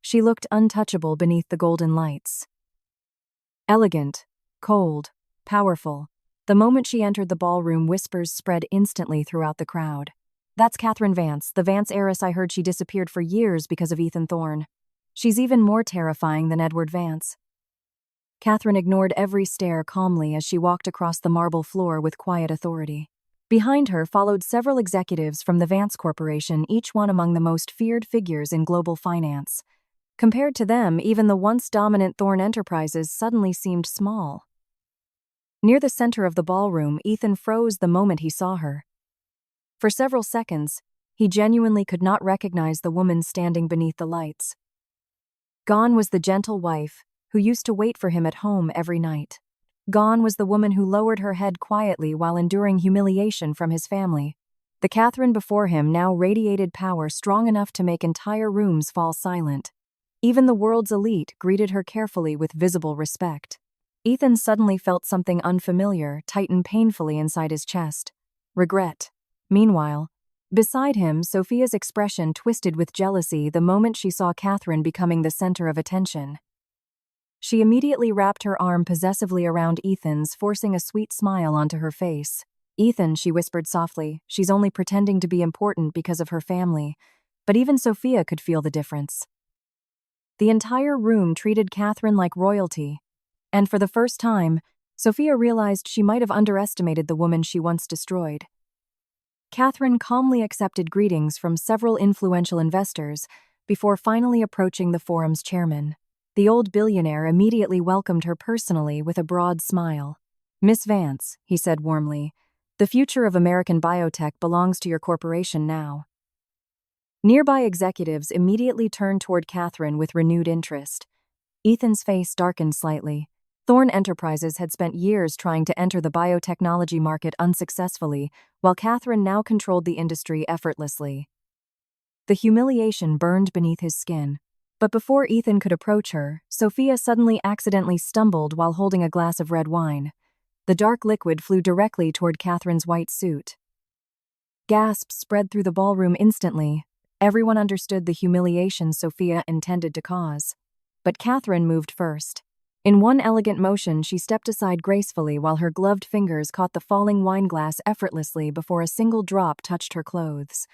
she looked untouchable beneath the golden lights. Elegant, cold, powerful. The moment she entered the ballroom, whispers spread instantly throughout the crowd. "That's Catherine Vance, the Vance heiress. I heard she disappeared for years because of Ethan Thorne. She's even more terrifying than Edward Vance." Catherine ignored every stare calmly as she walked across the marble floor with quiet authority. Behind her followed several executives from the Vance Corporation, each one among the most feared figures in global finance. Compared to them, even the once dominant Thorne Enterprises suddenly seemed small. Near the center of the ballroom, Ethan froze the moment he saw her. For several seconds, he genuinely could not recognize the woman standing beneath the lights. Gone was the gentle wife who used to wait for him at home every night. Gone was the woman who lowered her head quietly while enduring humiliation from his family. The Catherine before him now radiated power strong enough to make entire rooms fall silent. Even the world's elite greeted her carefully with visible respect. Ethan suddenly felt something unfamiliar tighten painfully inside his chest. Regret. Meanwhile, beside him, Sophia's expression twisted with jealousy the moment she saw Catherine becoming the center of attention. She immediately wrapped her arm possessively around Ethan's, forcing a sweet smile onto her face. "Ethan," she whispered softly, "she's only pretending to be important because of her family." But even Sophia could feel the difference. The entire room treated Catherine like royalty. And for the first time, Sophia realized she might have underestimated the woman she once destroyed. Catherine calmly accepted greetings from several influential investors before finally approaching the forum's chairman. The old billionaire immediately welcomed her personally with a broad smile. "Miss Vance," he said warmly, "the future of American biotech belongs to your corporation now." Nearby executives immediately turned toward Catherine with renewed interest. Ethan's face darkened slightly. Thorne Enterprises had spent years trying to enter the biotechnology market unsuccessfully, while Catherine now controlled the industry effortlessly. The humiliation burned beneath his skin. But before Ethan could approach her, Sophia suddenly accidentally stumbled while holding a glass of red wine. The dark liquid flew directly toward Catherine's white suit. Gasps spread through the ballroom instantly. Everyone understood the humiliation Sophia intended to cause. But Catherine moved first. In one elegant motion, she stepped aside gracefully while her gloved fingers caught the falling wine glass effortlessly before a single drop touched her clothes.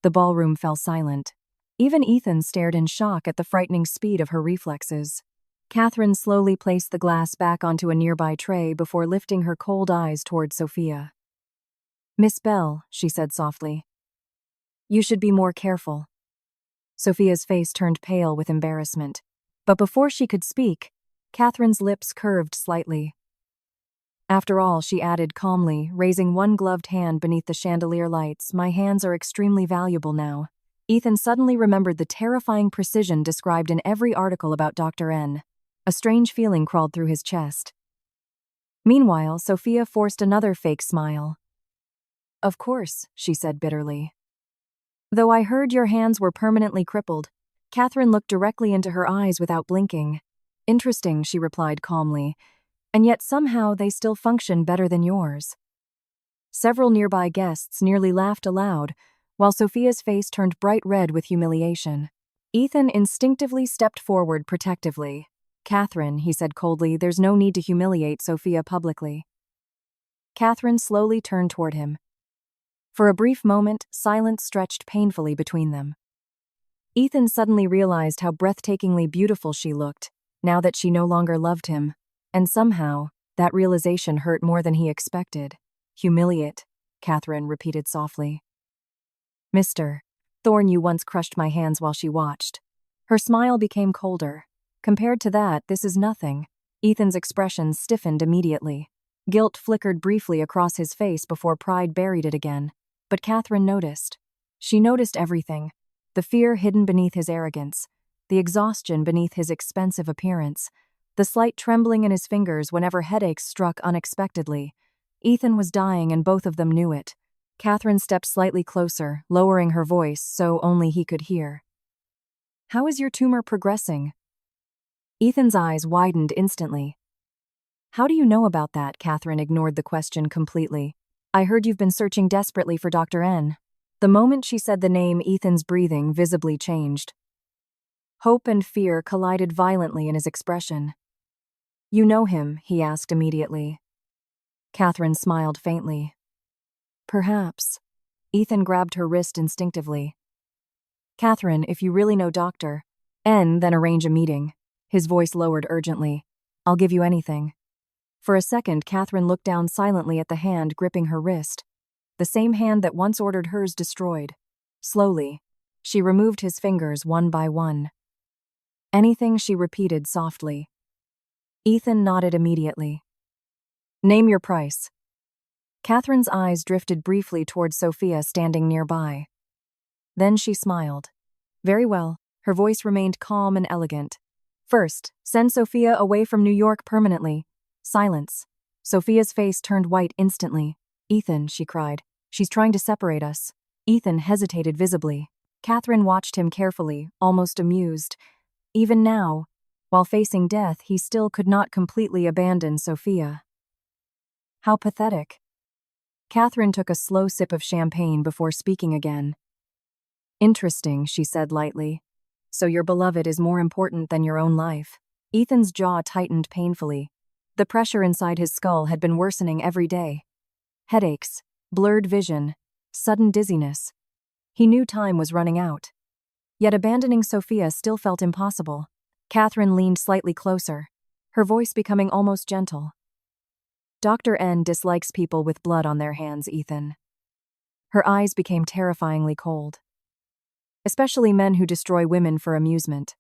The ballroom fell silent. Even Ethan stared in shock at the frightening speed of her reflexes. Catherine slowly placed the glass back onto a nearby tray before lifting her cold eyes toward Sophia. "Miss Bell," she said softly. "You should be more careful." Sophia's face turned pale with embarrassment. But before she could speak, Catherine's lips curved slightly. "After all," she added calmly, raising one gloved hand beneath the chandelier lights, "my hands are extremely valuable now." Ethan suddenly remembered the terrifying precision described in every article about Dr. N. A strange feeling crawled through his chest. Meanwhile, Sophia forced another fake smile. "Of course," she said bitterly. "Though I heard your hands were permanently crippled." Catherine looked directly into her eyes without blinking. "Interesting," she replied calmly, "and yet somehow they still function better than yours." Several nearby guests nearly laughed aloud, while Sophia's face turned bright red with humiliation. Ethan instinctively stepped forward protectively. "Catherine," he said coldly, "there's no need to humiliate Sophia publicly." Catherine slowly turned toward him. For a brief moment, silence stretched painfully between them. Ethan suddenly realized how breathtakingly beautiful she looked, now that she no longer loved him, and somehow, that realization hurt more than he expected. "Humiliate," Catherine repeated softly. "Mr. Thorne, you once crushed my hands while she watched." Her smile became colder. "Compared to that, this is nothing." Ethan's expression stiffened immediately. Guilt flickered briefly across his face before pride buried it again. But Catherine noticed. She noticed everything. The fear hidden beneath his arrogance, the exhaustion beneath his expensive appearance, the slight trembling in his fingers whenever headaches struck unexpectedly. Ethan was dying and both of them knew it. Catherine stepped slightly closer, lowering her voice so only he could hear. "How is your tumor progressing?" Ethan's eyes widened instantly. "How do you know about that?" Catherine ignored the question completely. "I heard you've been searching desperately for Dr. N." The moment she said the name, Ethan's breathing visibly changed. Hope and fear collided violently in his expression. "You know him?" he asked immediately. Catherine smiled faintly. "Perhaps." Ethan grabbed her wrist instinctively. "Catherine, if you really know Dr. N, then arrange a meeting." His voice lowered urgently. "I'll give you anything." For a second, Catherine looked down silently at the hand gripping her wrist. The same hand that once ordered hers destroyed. Slowly, she removed his fingers one by one. "Anything," she repeated softly. Ethan nodded immediately. "Name your price." Catherine's eyes drifted briefly toward Sophia standing nearby. Then she smiled. "Very well." Her voice remained calm and elegant. "First, send Sophia away from New York permanently." Silence. Sophia's face turned white instantly. "Ethan," she cried. "She's trying to separate us." Ethan hesitated visibly. Catherine watched him carefully, almost amused. Even now, while facing death, he still could not completely abandon Sophia. How pathetic. Catherine took a slow sip of champagne before speaking again. "Interesting," she said lightly. "So your beloved is more important than your own life." Ethan's jaw tightened painfully. The pressure inside his skull had been worsening every day. Headaches, blurred vision, sudden dizziness. He knew time was running out. Yet abandoning Sophia still felt impossible. Catherine leaned slightly closer, her voice becoming almost gentle. "Dr. N dislikes people with blood on their hands, Ethan." Her eyes became terrifyingly cold. "Especially men who destroy women for amusement."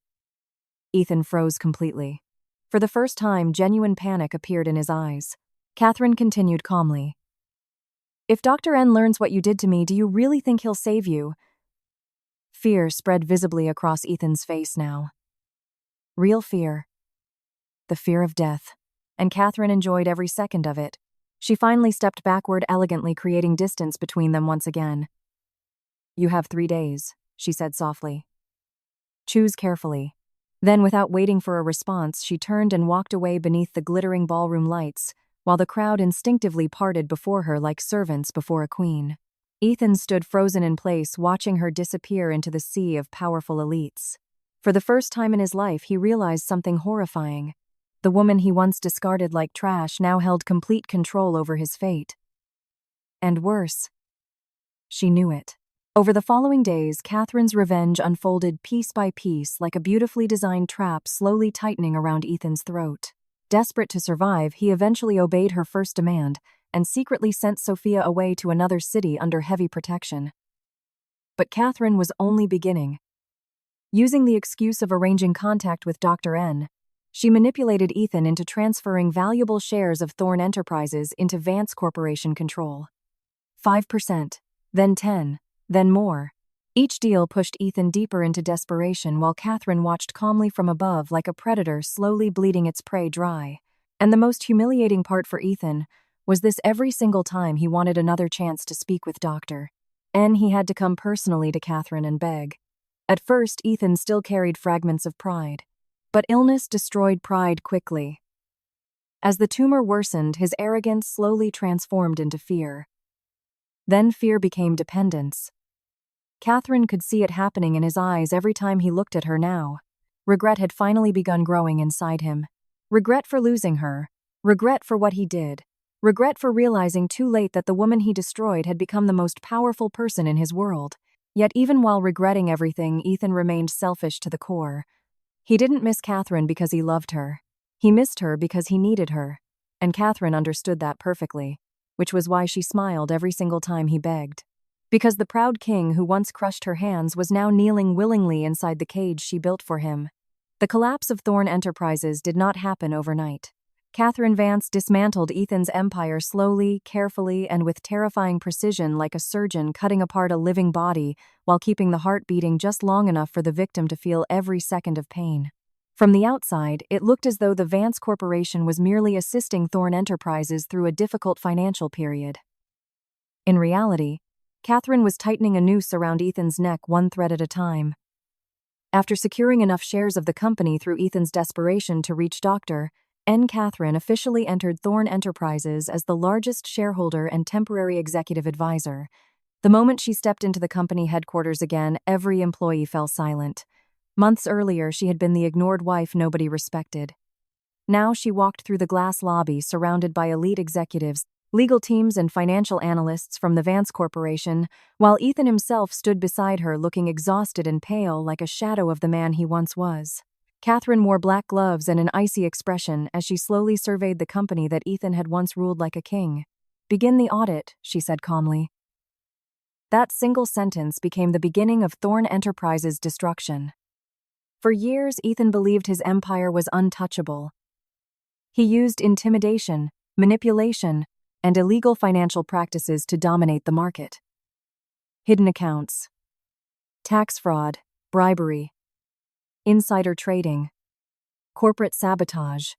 Ethan froze completely. For the first time, genuine panic appeared in his eyes. Catherine continued calmly. "If Dr. N learns what you did to me, do you really think he'll save you?" Fear spread visibly across Ethan's face now. Real fear. The fear of death. And Catherine enjoyed every second of it. She finally stepped backward elegantly, creating distance between them once again. "You have 3 days," she said softly. "Choose carefully." Then, without waiting for a response, she turned and walked away beneath the glittering ballroom lights, while the crowd instinctively parted before her like servants before a queen. Ethan stood frozen in place, watching her disappear into the sea of powerful elites. For the first time in his life, he realized something horrifying. The woman he once discarded like trash now held complete control over his fate. And worse, she knew it. Over the following days, Catherine's revenge unfolded piece by piece like a beautifully designed trap slowly tightening around Ethan's throat. Desperate to survive, he eventually obeyed her first demand and secretly sent Sophia away to another city under heavy protection. But Catherine was only beginning. Using the excuse of arranging contact with Dr. N, she manipulated Ethan into transferring valuable shares of Thorn Enterprises into Vance Corporation control. 5%, then 10%, then more. Each deal pushed Ethan deeper into desperation while Catherine watched calmly from above like a predator slowly bleeding its prey dry. And the most humiliating part for Ethan was this: every single time he wanted another chance to speak with Dr. N, he had to come personally to Catherine and beg. At first, Ethan still carried fragments of pride. But illness destroyed pride quickly. As the tumor worsened, his arrogance slowly transformed into fear. Then fear became dependence. Catherine could see it happening in his eyes every time he looked at her now. Regret had finally begun growing inside him. Regret for losing her. Regret for what he did. Regret for realizing too late that the woman he destroyed had become the most powerful person in his world. Yet even while regretting everything, Ethan remained selfish to the core. He didn't miss Catherine because he loved her. He missed her because he needed her. And Catherine understood that perfectly, which was why she smiled every single time he begged. Because the proud king who once crushed her hands was now kneeling willingly inside the cage she built for him. The collapse of Thorn Enterprises did not happen overnight. Catherine Vance dismantled Ethan's empire slowly, carefully, and with terrifying precision, like a surgeon cutting apart a living body while keeping the heart beating just long enough for the victim to feel every second of pain. From the outside, it looked as though the Vance Corporation was merely assisting Thorn Enterprises through a difficult financial period. In reality, Catherine was tightening a noose around Ethan's neck one thread at a time. After securing enough shares of the company through Ethan's desperation to reach Dr. N, Catherine officially entered Thorn Enterprises as the largest shareholder and temporary executive advisor. The moment she stepped into the company headquarters again, every employee fell silent. Months earlier, she had been the ignored wife nobody respected. Now she walked through the glass lobby surrounded by elite executives, legal teams, and financial analysts from the Vance Corporation, while Ethan himself stood beside her looking exhausted and pale like a shadow of the man he once was. Catherine wore black gloves and an icy expression as she slowly surveyed the company that Ethan had once ruled like a king. "Begin the audit," she said calmly. That single sentence became the beginning of Thorn Enterprises' destruction. For years, Ethan believed his empire was untouchable. He used intimidation, manipulation, and illegal financial practices to dominate the market. Hidden accounts, tax fraud, bribery, insider trading, corporate sabotage.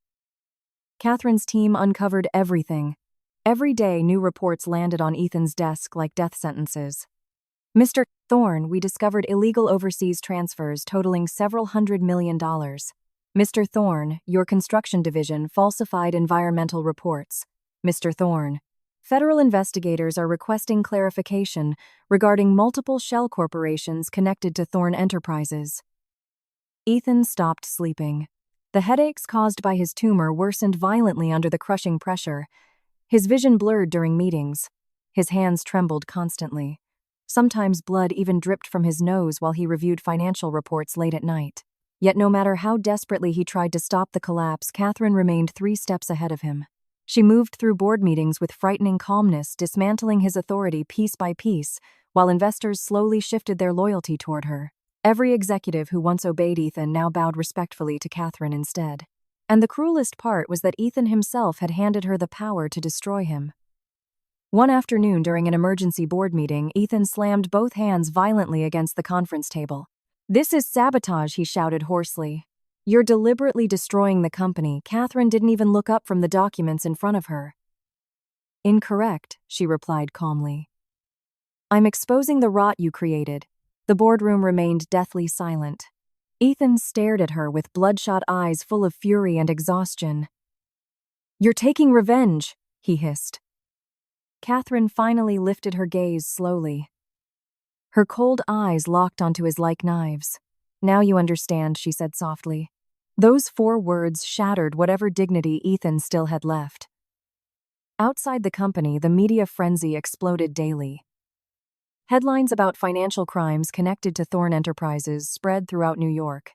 Catherine's team uncovered everything. Every day, new reports landed on Ethan's desk like death sentences. "Mr. Thorn, we discovered illegal overseas transfers totaling several $100 million. Mr. Thorn, your construction division falsified environmental reports. Mr. Thorn, federal investigators are requesting clarification regarding multiple shell corporations connected to Thorn Enterprises." Ethan stopped sleeping. The headaches caused by his tumor worsened violently under the crushing pressure. His vision blurred during meetings. His hands trembled constantly. Sometimes blood even dripped from his nose while he reviewed financial reports late at night. Yet no matter how desperately he tried to stop the collapse, Catherine remained 3 steps ahead of him. She moved through board meetings with frightening calmness, dismantling his authority piece by piece, while investors slowly shifted their loyalty toward her. Every executive who once obeyed Ethan now bowed respectfully to Catherine instead. And the cruelest part was that Ethan himself had handed her the power to destroy him. One afternoon during an emergency board meeting, Ethan slammed both hands violently against the conference table. "This is sabotage," he shouted hoarsely. "You're deliberately destroying the company." Catherine didn't even look up from the documents in front of her. "Incorrect," she replied calmly. "I'm exposing the rot you created." The boardroom remained deathly silent. Ethan stared at her with bloodshot eyes full of fury and exhaustion. "You're taking revenge," he hissed. Catherine finally lifted her gaze slowly. Her cold eyes locked onto his like knives. "Now you understand," she said softly. Those 4 words shattered whatever dignity Ethan still had left. Outside the company, the media frenzy exploded daily. Headlines about financial crimes connected to Thorne Enterprises spread throughout New York.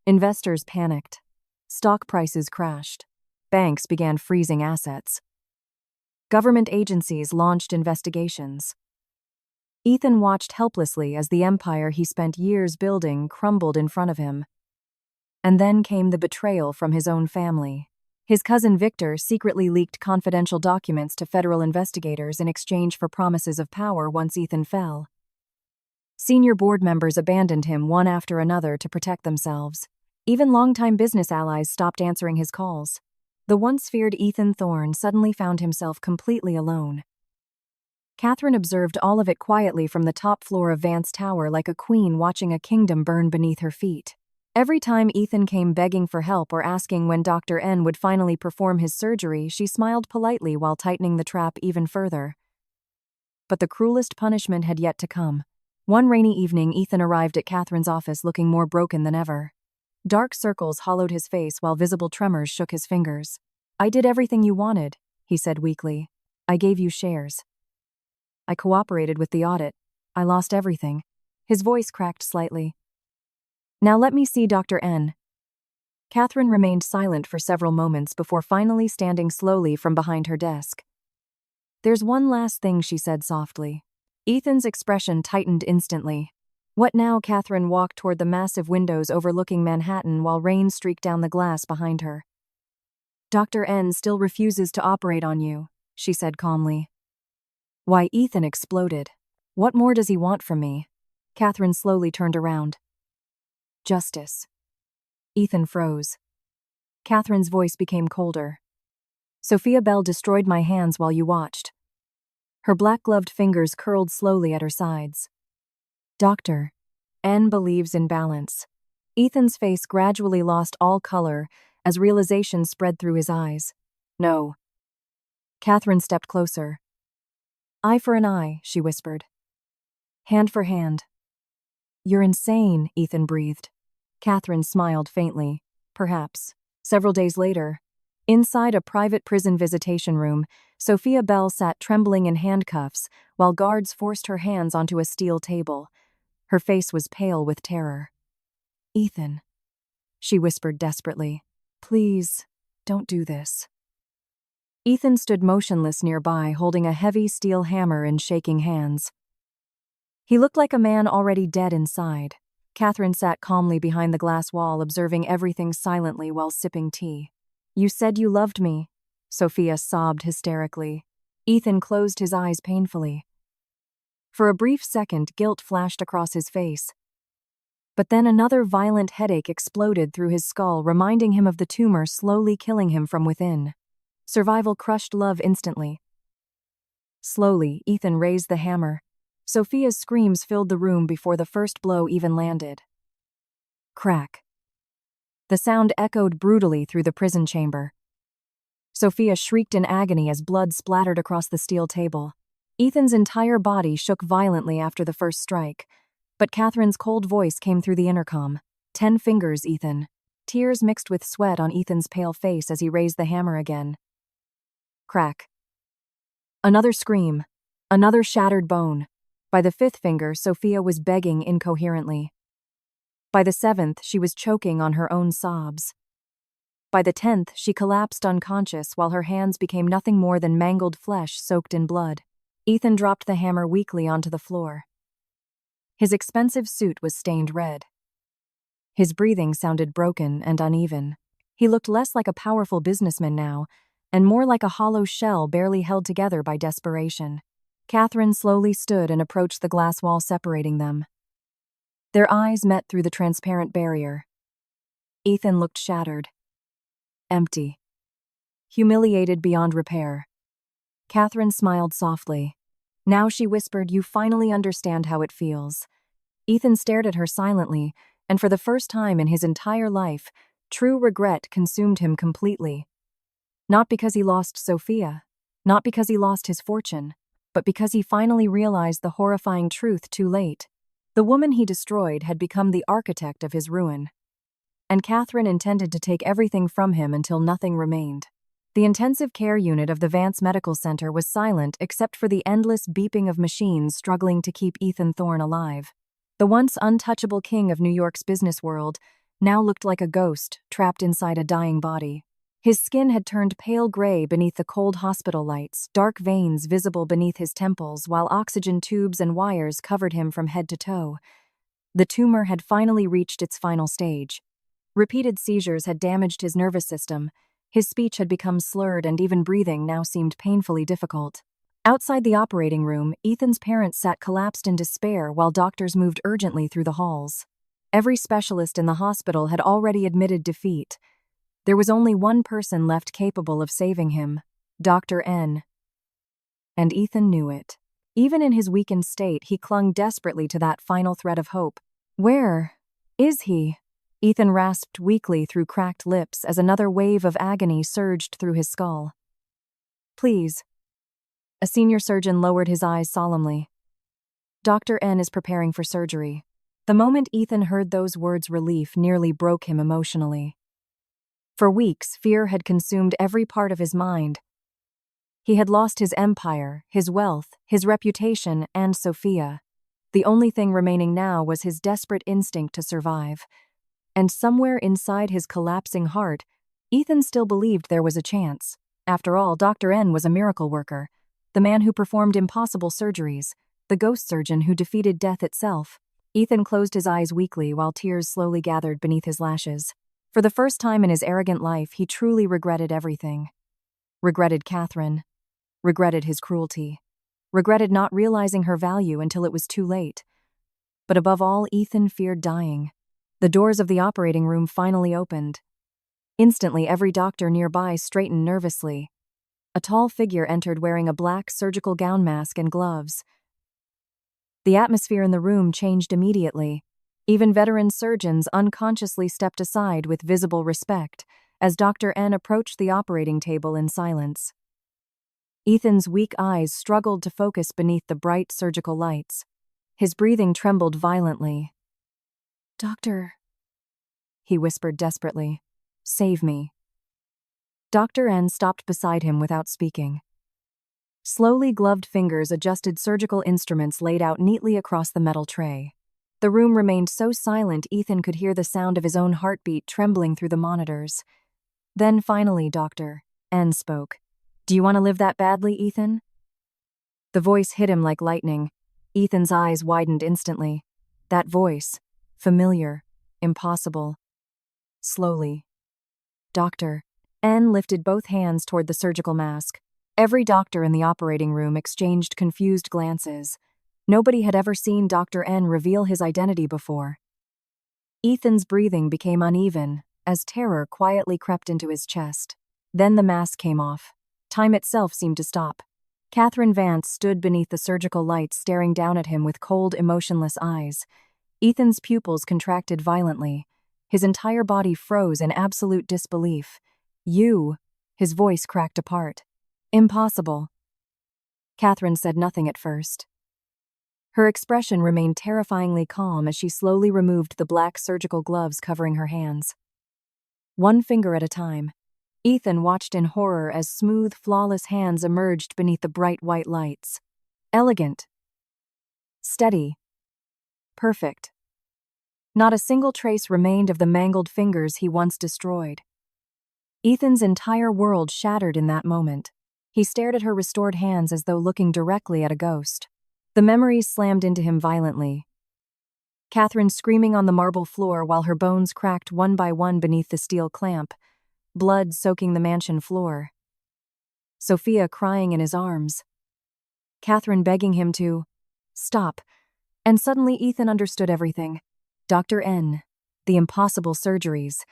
Investors panicked. Stock prices crashed. Banks began freezing assets. Government agencies launched investigations. Ethan watched helplessly as the empire he spent years building crumbled in front of him. And then came the betrayal from his own family. His cousin Victor secretly leaked confidential documents to federal investigators in exchange for promises of power once Ethan fell. Senior board members abandoned him one after another to protect themselves. Even longtime business allies stopped answering his calls. The once feared Ethan Thorne suddenly found himself completely alone. Catherine observed all of it quietly from the top floor of Vance Tower like a queen watching a kingdom burn beneath her feet. Every time Ethan came begging for help or asking when Dr. N would finally perform his surgery, she smiled politely while tightening the trap even further. But the cruelest punishment had yet to come. One rainy evening, Ethan arrived at Catherine's office looking more broken than ever. Dark circles hollowed his face while visible tremors shook his fingers. "I did everything you wanted," he said weakly. "I gave you shares. I cooperated with the audit. I lost everything." His voice cracked slightly. "Now let me see Dr. N." Catherine remained silent for several moments before finally standing slowly from behind her desk. "There's one last thing," she said softly. Ethan's expression tightened instantly. "What now?" Catherine walked toward the massive windows overlooking Manhattan while rain streaked down the glass behind her. "Dr. N still refuses to operate on you," she said calmly. Why, Ethan exploded. "What more does he want from me?" Catherine slowly turned around. "Justice." Ethan froze. Catherine's voice became colder. "Sophia Bell destroyed my hands while you watched." Her black-gloved fingers curled slowly at her sides. "Dr. N believes in balance." Ethan's face gradually lost all color as realization spread through his eyes. "No." Catherine stepped closer. "Eye for an eye," she whispered. "Hand for hand." "You're insane," Ethan breathed. Catherine smiled faintly. "Perhaps." Several days later, inside a private prison visitation room, Sophia Bell sat trembling in handcuffs while guards forced her hands onto a steel table. Her face was pale with terror. "Ethan," she whispered desperately. "Please, don't do this." Ethan stood motionless nearby, holding a heavy steel hammer in shaking hands. He looked like a man already dead inside. Catherine sat calmly behind the glass wall, observing everything silently while sipping tea. "You said you loved me," Sophia sobbed hysterically. Ethan closed his eyes painfully. For a brief second, guilt flashed across his face. But then another violent headache exploded through his skull, reminding him of the tumor slowly killing him from within. Survival crushed love instantly. Slowly, Ethan raised the hammer. Sophia's screams filled the room before the first blow even landed. Crack. The sound echoed brutally through the prison chamber. Sophia shrieked in agony as blood splattered across the steel table. Ethan's entire body shook violently after the first strike, but Catherine's cold voice came through the intercom. 10 fingers, Ethan." Tears mixed with sweat on Ethan's pale face as he raised the hammer again. Crack. Another scream. Another shattered bone. By the 5th finger, Sophia was begging incoherently. By the 7th, she was choking on her own sobs. By the 10th, she collapsed unconscious while her hands became nothing more than mangled flesh soaked in blood. Ethan dropped the hammer weakly onto the floor. His expensive suit was stained red. His breathing sounded broken and uneven. He looked less like a powerful businessman now, and more like a hollow shell barely held together by desperation. Catherine slowly stood and approached the glass wall separating them. Their eyes met through the transparent barrier. Ethan looked shattered. Empty. Humiliated beyond repair. Catherine smiled softly. Now she whispered, "You finally understand how it feels." Ethan stared at her silently, and for the first time in his entire life, true regret consumed him completely. Not because he lost Sophia, not because he lost his fortune, but because he finally realized the horrifying truth too late. The woman he destroyed had become the architect of his ruin. And Catherine intended to take everything from him until nothing remained. The intensive care unit of the Vance Medical Center was silent except for the endless beeping of machines struggling to keep Ethan Thorne alive. The once untouchable king of New York's business world now looked like a ghost trapped inside a dying body. His skin had turned pale gray beneath the cold hospital lights, dark veins visible beneath his temples, while oxygen tubes and wires covered him from head to toe. The tumor had finally reached its final stage. Repeated seizures had damaged his nervous system. His speech had become slurred, and even breathing now seemed painfully difficult. Outside the operating room, Ethan's parents sat collapsed in despair while doctors moved urgently through the halls. Every specialist in the hospital had already admitted defeat. There was only one person left capable of saving him, Dr. N. And Ethan knew it. Even in his weakened state, he clung desperately to that final thread of hope. "Where is he?" Ethan rasped weakly through cracked lips as another wave of agony surged through his skull. "Please." A senior surgeon lowered his eyes solemnly. "Dr. N is preparing for surgery." The moment Ethan heard those words, relief nearly broke him emotionally. For weeks, fear had consumed every part of his mind. He had lost his empire, his wealth, his reputation, and Sophia. The only thing remaining now was his desperate instinct to survive. And somewhere inside his collapsing heart, Ethan still believed there was a chance. After all, Dr. N was a miracle worker, the man who performed impossible surgeries, the ghost surgeon who defeated death itself. Ethan closed his eyes weakly while tears slowly gathered beneath his lashes. For the first time in his arrogant life, he truly regretted everything. Regretted Catherine. Regretted his cruelty. Regretted not realizing her value until it was too late. But above all, Ethan feared dying. The doors of the operating room finally opened. Instantly, every doctor nearby straightened nervously. A tall figure entered wearing a black surgical gown mask and gloves. The atmosphere in the room changed immediately. Even veteran surgeons unconsciously stepped aside with visible respect as Dr. N approached the operating table in silence. Ethan's weak eyes struggled to focus beneath the bright surgical lights. His breathing trembled violently. "Doctor," he whispered desperately, "save me." Dr. N stopped beside him without speaking. Slowly gloved fingers adjusted surgical instruments laid out neatly across the metal tray. The room remained so silent Ethan could hear the sound of his own heartbeat trembling through the monitors. Then finally Dr. N spoke. "Do you want to live that badly, Ethan?" The voice hit him like lightning. Ethan's eyes widened instantly. That voice, familiar, impossible. Slowly. Dr. N lifted both hands toward the surgical mask. Every doctor in the operating room exchanged confused glances. Nobody had ever seen Dr. N reveal his identity before. Ethan's breathing became uneven as terror quietly crept into his chest. Then the mask came off. Time itself seemed to stop. Catherine Vance stood beneath the surgical lights staring down at him with cold, emotionless eyes. Ethan's pupils contracted violently. His entire body froze in absolute disbelief. "You," his voice cracked apart. "Impossible." Catherine said nothing at first. Her expression remained terrifyingly calm as she slowly removed the black surgical gloves covering her hands. One finger at a time, Ethan watched in horror as smooth, flawless hands emerged beneath the bright white lights. Elegant. Steady. Perfect. Not a single trace remained of the mangled fingers he once destroyed. Ethan's entire world shattered in that moment. He stared at her restored hands as though looking directly at a ghost. The memories slammed into him violently. Catherine screaming on the marble floor while her bones cracked one by one beneath the steel clamp, blood soaking the mansion floor. Sophia crying in his arms. Catherine begging him to stop. And suddenly Ethan understood everything. Dr. N, the impossible surgeries,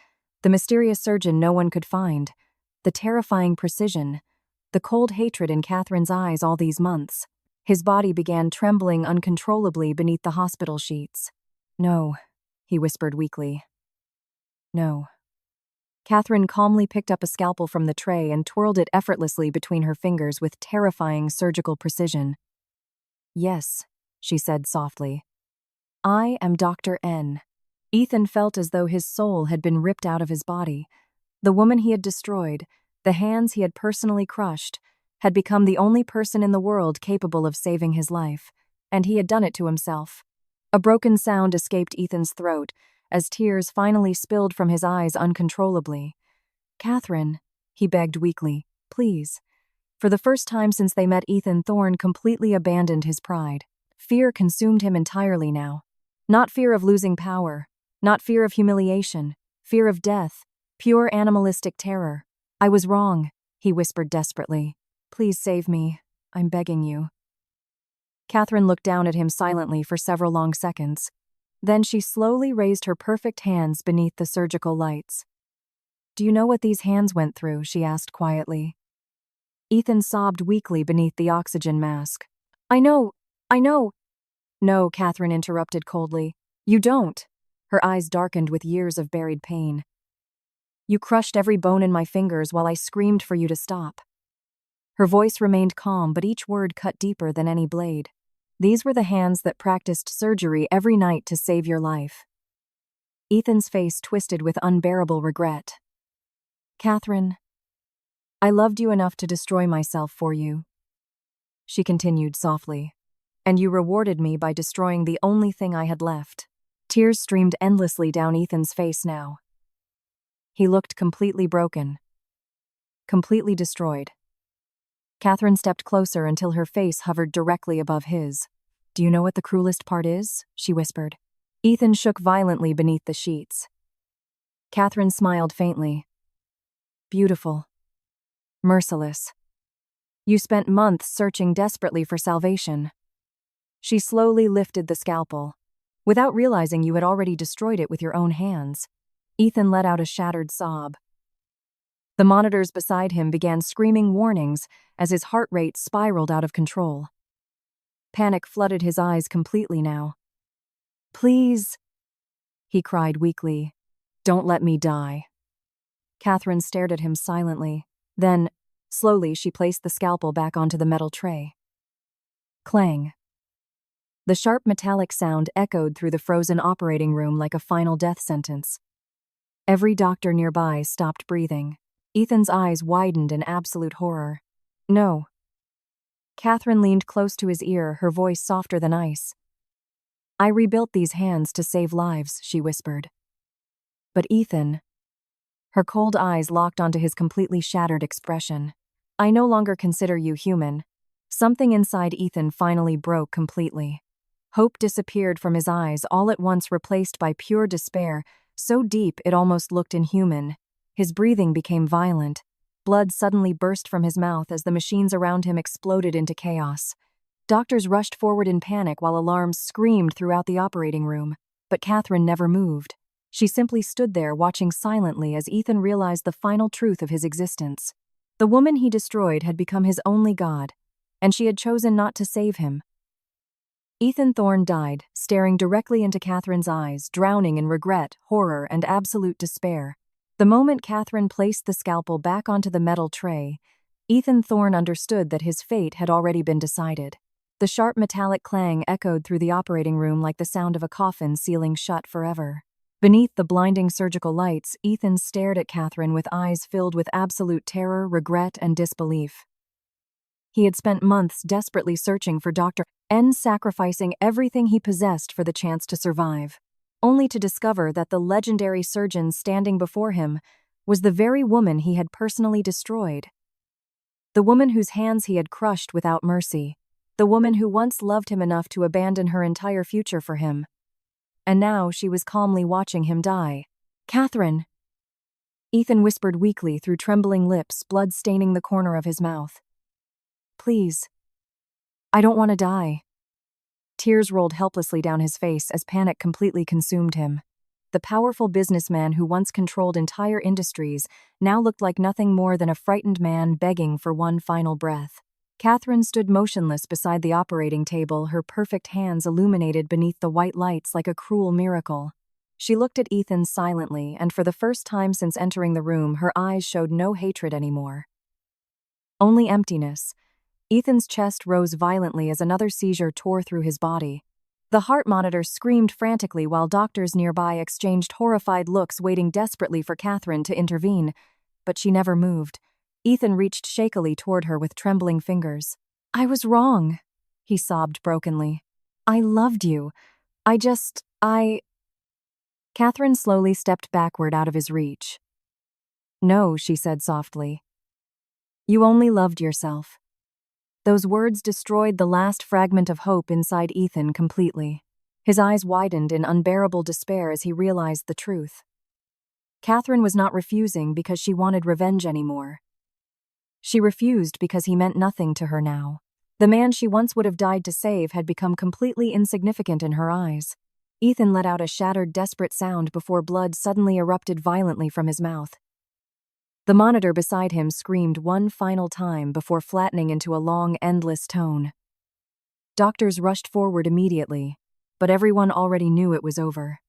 the mysterious surgeon no one could find, the terrifying precision, the cold hatred in Catherine's eyes all these months. His body began trembling uncontrollably beneath the hospital sheets. "No," he whispered weakly. "No." Catherine calmly picked up a scalpel from the tray and twirled it effortlessly between her fingers with terrifying surgical precision. "Yes," she said softly. "I am Dr. N." Ethan felt as though his soul had been ripped out of his body. The woman he had destroyed, The hands he had personally crushed had become the only person in the world capable of saving his life, and he had done it to himself. A broken sound escaped Ethan's throat as tears finally spilled from his eyes uncontrollably. "Catherine," he begged weakly, "please." For the first time since they met, Ethan Thorne completely abandoned his pride. Fear consumed him entirely now. Not fear of losing power, not fear of humiliation, fear of death, pure animalistic terror. "I was wrong," he whispered desperately. "Please save me. I'm begging you." Catherine looked down at him silently for several long seconds. Then she slowly raised her perfect hands beneath the surgical lights. "Do you know what these hands went through?" she asked quietly. Ethan sobbed weakly beneath the oxygen mask. I know. No, Catherine interrupted coldly. "You don't." Her eyes darkened with years of buried pain. "You crushed every bone in my fingers while I screamed for you to stop." Her voice remained calm, but each word cut deeper than any blade. "These were the hands that practiced surgery every night to save your life." Ethan's face twisted with unbearable regret. "Catherine, I loved you enough to destroy myself for you," she continued softly. "And you rewarded me by destroying the only thing I had left." Tears streamed endlessly down Ethan's face now. He looked completely broken, completely destroyed. Catherine stepped closer until her face hovered directly above his. "Do you know what the cruelest part is?" she whispered. Ethan shook violently beneath the sheets. Catherine smiled faintly. "Beautiful. Merciless. You spent months searching desperately for salvation." She slowly lifted the scalpel. "Without realizing you had already destroyed it with your own hands." Ethan let out a shattered sob. The monitors beside him began screaming warnings as his heart rate spiraled out of control. Panic flooded his eyes completely now. "Please," he cried weakly, "don't let me die." Catherine stared at him silently. Then, slowly, she placed the scalpel back onto the metal tray. Clang. The sharp metallic sound echoed through the frozen operating room like a final death sentence. Every doctor nearby stopped breathing. Ethan's eyes widened in absolute horror. "No." Catherine leaned close to his ear, her voice softer than ice. "I rebuilt these hands to save lives," she whispered. "But Ethan..." Her cold eyes locked onto his completely shattered expression. "I no longer consider you human." Something inside Ethan finally broke completely. Hope disappeared from his eyes, all at once replaced by pure despair, so deep it almost looked inhuman. His breathing became violent. Blood suddenly burst from his mouth as the machines around him exploded into chaos. Doctors rushed forward in panic while alarms screamed throughout the operating room. But Catherine never moved. She simply stood there watching silently as Ethan realized the final truth of his existence. The woman he destroyed had become his only god, and she had chosen not to save him. Ethan Thorne died, staring directly into Catherine's eyes, drowning in regret, horror, and absolute despair. The moment Catherine placed the scalpel back onto the metal tray, Ethan Thorne understood that his fate had already been decided. The sharp metallic clang echoed through the operating room like the sound of a coffin sealing shut forever. Beneath the blinding surgical lights, Ethan stared at Catherine with eyes filled with absolute terror, regret, and disbelief. He had spent months desperately searching for Dr. N, sacrificing everything he possessed for the chance to survive, only to discover that the legendary surgeon standing before him was the very woman he had personally destroyed. The woman whose hands he had crushed without mercy. The woman who once loved him enough to abandon her entire future for him. And now she was calmly watching him die. "Catherine!" Ethan whispered weakly through trembling lips, blood staining the corner of his mouth. "Please. I don't want to die." Tears rolled helplessly down his face as panic completely consumed him. The powerful businessman who once controlled entire industries now looked like nothing more than a frightened man begging for one final breath. Catherine stood motionless beside the operating table, her perfect hands illuminated beneath the white lights like a cruel miracle. She looked at Ethan silently, and for the first time since entering the room, her eyes showed no hatred anymore. Only emptiness. Ethan's chest rose violently as another seizure tore through his body. The heart monitor screamed frantically while doctors nearby exchanged horrified looks, waiting desperately for Catherine to intervene. But she never moved. Ethan reached shakily toward her with trembling fingers. "I was wrong," he sobbed brokenly. "I loved you. I..." Catherine slowly stepped backward out of his reach. "No," she said softly. "You only loved yourself." Those words destroyed the last fragment of hope inside Ethan completely. His eyes widened in unbearable despair as he realized the truth. Catherine was not refusing because she wanted revenge anymore. She refused because he meant nothing to her now. The man she once would have died to save had become completely insignificant in her eyes. Ethan let out a shattered, desperate sound before blood suddenly erupted violently from his mouth. The monitor beside him screamed one final time before flattening into a long, endless tone. Doctors rushed forward immediately, but everyone already knew it was over.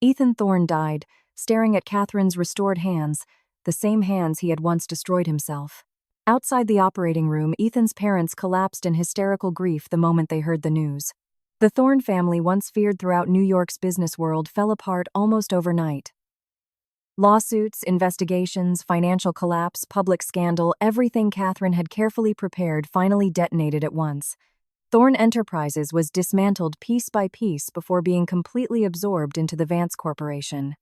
Ethan Thorne died, staring at Catherine's restored hands, the same hands he had once destroyed himself. Outside the operating room, Ethan's parents collapsed in hysterical grief the moment they heard the news. The Thorne family, once feared throughout New York's business world, fell apart almost overnight. Lawsuits, investigations, financial collapse, public scandal, everything Catherine had carefully prepared finally detonated at once. Thorne Enterprises was dismantled piece by piece before being completely absorbed into the Vance Corporation.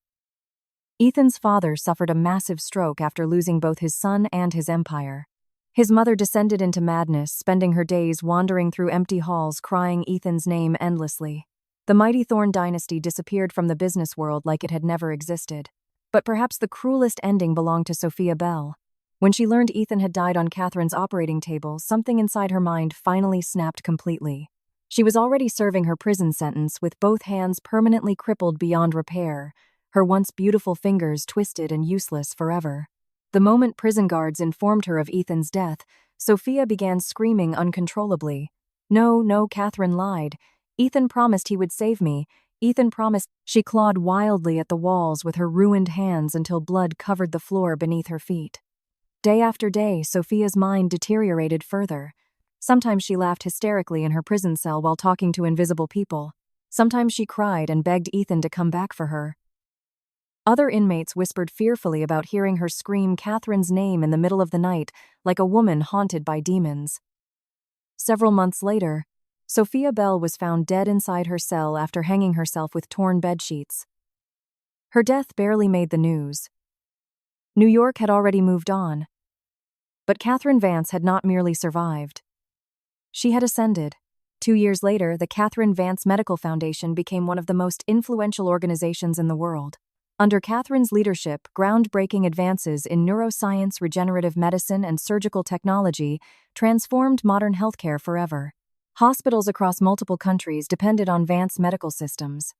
Ethan's father suffered a massive stroke after losing both his son and his empire. His mother descended into madness, spending her days wandering through empty halls crying Ethan's name endlessly. The mighty Thorne dynasty disappeared from the business world like it had never existed. But perhaps the cruelest ending belonged to Sophia Bell. When she learned Ethan had died on Catherine's operating table, something inside her mind finally snapped completely. She was already serving her prison sentence with both hands permanently crippled beyond repair, her once beautiful fingers twisted and useless forever. The moment prison guards informed her of Ethan's death, Sophia began screaming uncontrollably. No, Catherine lied. Ethan promised he would save me. Ethan promised." She clawed wildly at the walls with her ruined hands until blood covered the floor beneath her feet. Day after day, Sophia's mind deteriorated further. Sometimes she laughed hysterically in her prison cell while talking to invisible people. Sometimes she cried and begged Ethan to come back for her. Other inmates whispered fearfully about hearing her scream Catherine's name in the middle of the night, like a woman haunted by demons. Several months later, Sophia Bell was found dead inside her cell after hanging herself with torn bedsheets. Her death barely made the news. New York had already moved on. But Catherine Vance had not merely survived. She had ascended. 2 years later, the Catherine Vance Medical Foundation became one of the most influential organizations in the world. Under Catherine's leadership, groundbreaking advances in neuroscience, regenerative medicine, and surgical technology transformed modern healthcare forever. Hospitals across multiple countries depended on Vance medical systems.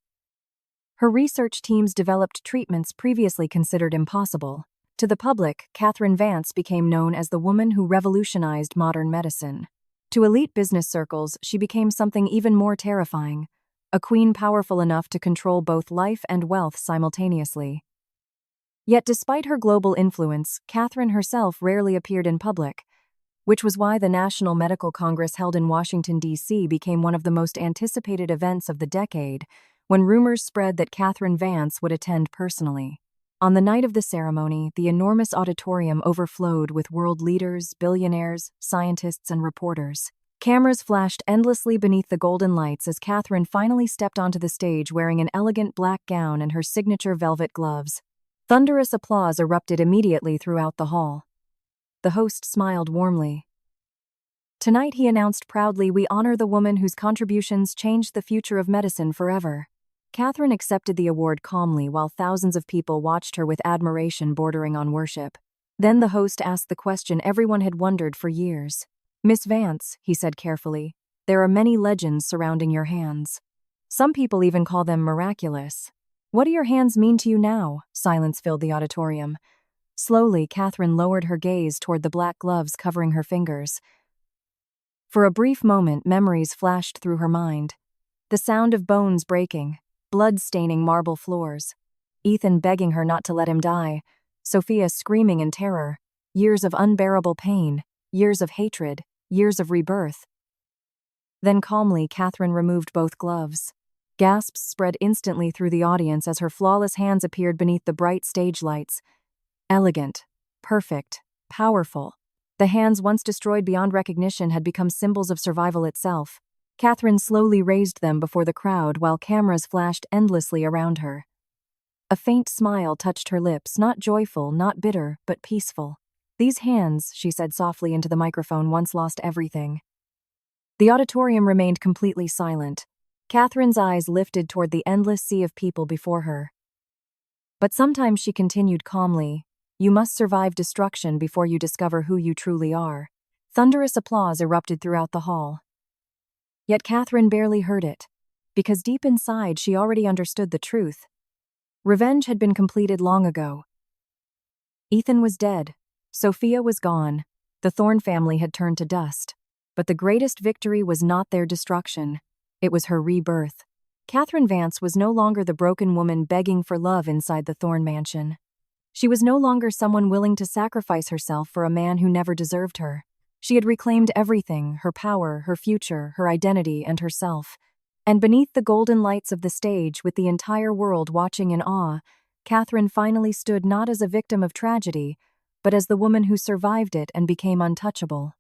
Her research teams developed treatments previously considered impossible. To the public, Catherine Vance became known as the woman who revolutionized modern medicine. To elite business circles, she became something even more terrifying, a queen powerful enough to control both life and wealth simultaneously. Yet despite her global influence, Catherine herself rarely appeared in public, which was why the National Medical Congress held in Washington, D.C. became one of the most anticipated events of the decade, when rumors spread that Catherine Vance would attend personally. On the night of the ceremony, the enormous auditorium overflowed with world leaders, billionaires, scientists, and reporters. Cameras flashed endlessly beneath the golden lights as Catherine finally stepped onto the stage wearing an elegant black gown and her signature velvet gloves. Thunderous applause erupted immediately throughout the hall. The host smiled warmly. Tonight, he announced proudly, we honor the woman whose contributions changed the future of medicine forever. Catherine accepted the award calmly while thousands of people watched her with admiration bordering on worship. Then the host asked the question everyone had wondered for years. Miss Vance, he said carefully, there are many legends surrounding your hands. Some people even call them miraculous. What do your hands mean to you now? Silence filled the auditorium. Slowly, Catherine lowered her gaze toward the black gloves covering her fingers. For a brief moment, memories flashed through her mind. The sound of bones breaking, blood staining marble floors, Ethan begging her not to let him die, Sophia screaming in terror, years of unbearable pain, years of hatred, years of rebirth. Then calmly, Catherine removed both gloves. Gasps spread instantly through the audience as her flawless hands appeared beneath the bright stage lights. Elegant, perfect, powerful. The hands once destroyed beyond recognition had become symbols of survival itself. Catherine slowly raised them before the crowd while cameras flashed endlessly around her. A faint smile touched her lips, not joyful, not bitter, but peaceful. "These hands," she said softly into the microphone, "once lost everything." The auditorium remained completely silent. Catherine's eyes lifted toward the endless sea of people before her. But sometimes she continued calmly, "You must survive destruction before you discover who you truly are." Thunderous applause erupted throughout the hall. Yet Catherine barely heard it, because deep inside she already understood the truth. Revenge had been completed long ago. Ethan was dead. Sophia was gone. The Thorne family had turned to dust. But the greatest victory was not their destruction. It was her rebirth. Catherine Vance was no longer the broken woman begging for love inside the Thorne mansion. She was no longer someone willing to sacrifice herself for a man who never deserved her. She had reclaimed everything: her power, her future, her identity, and herself. And beneath the golden lights of the stage, with the entire world watching in awe, Catherine finally stood not as a victim of tragedy, but as the woman who survived it and became untouchable.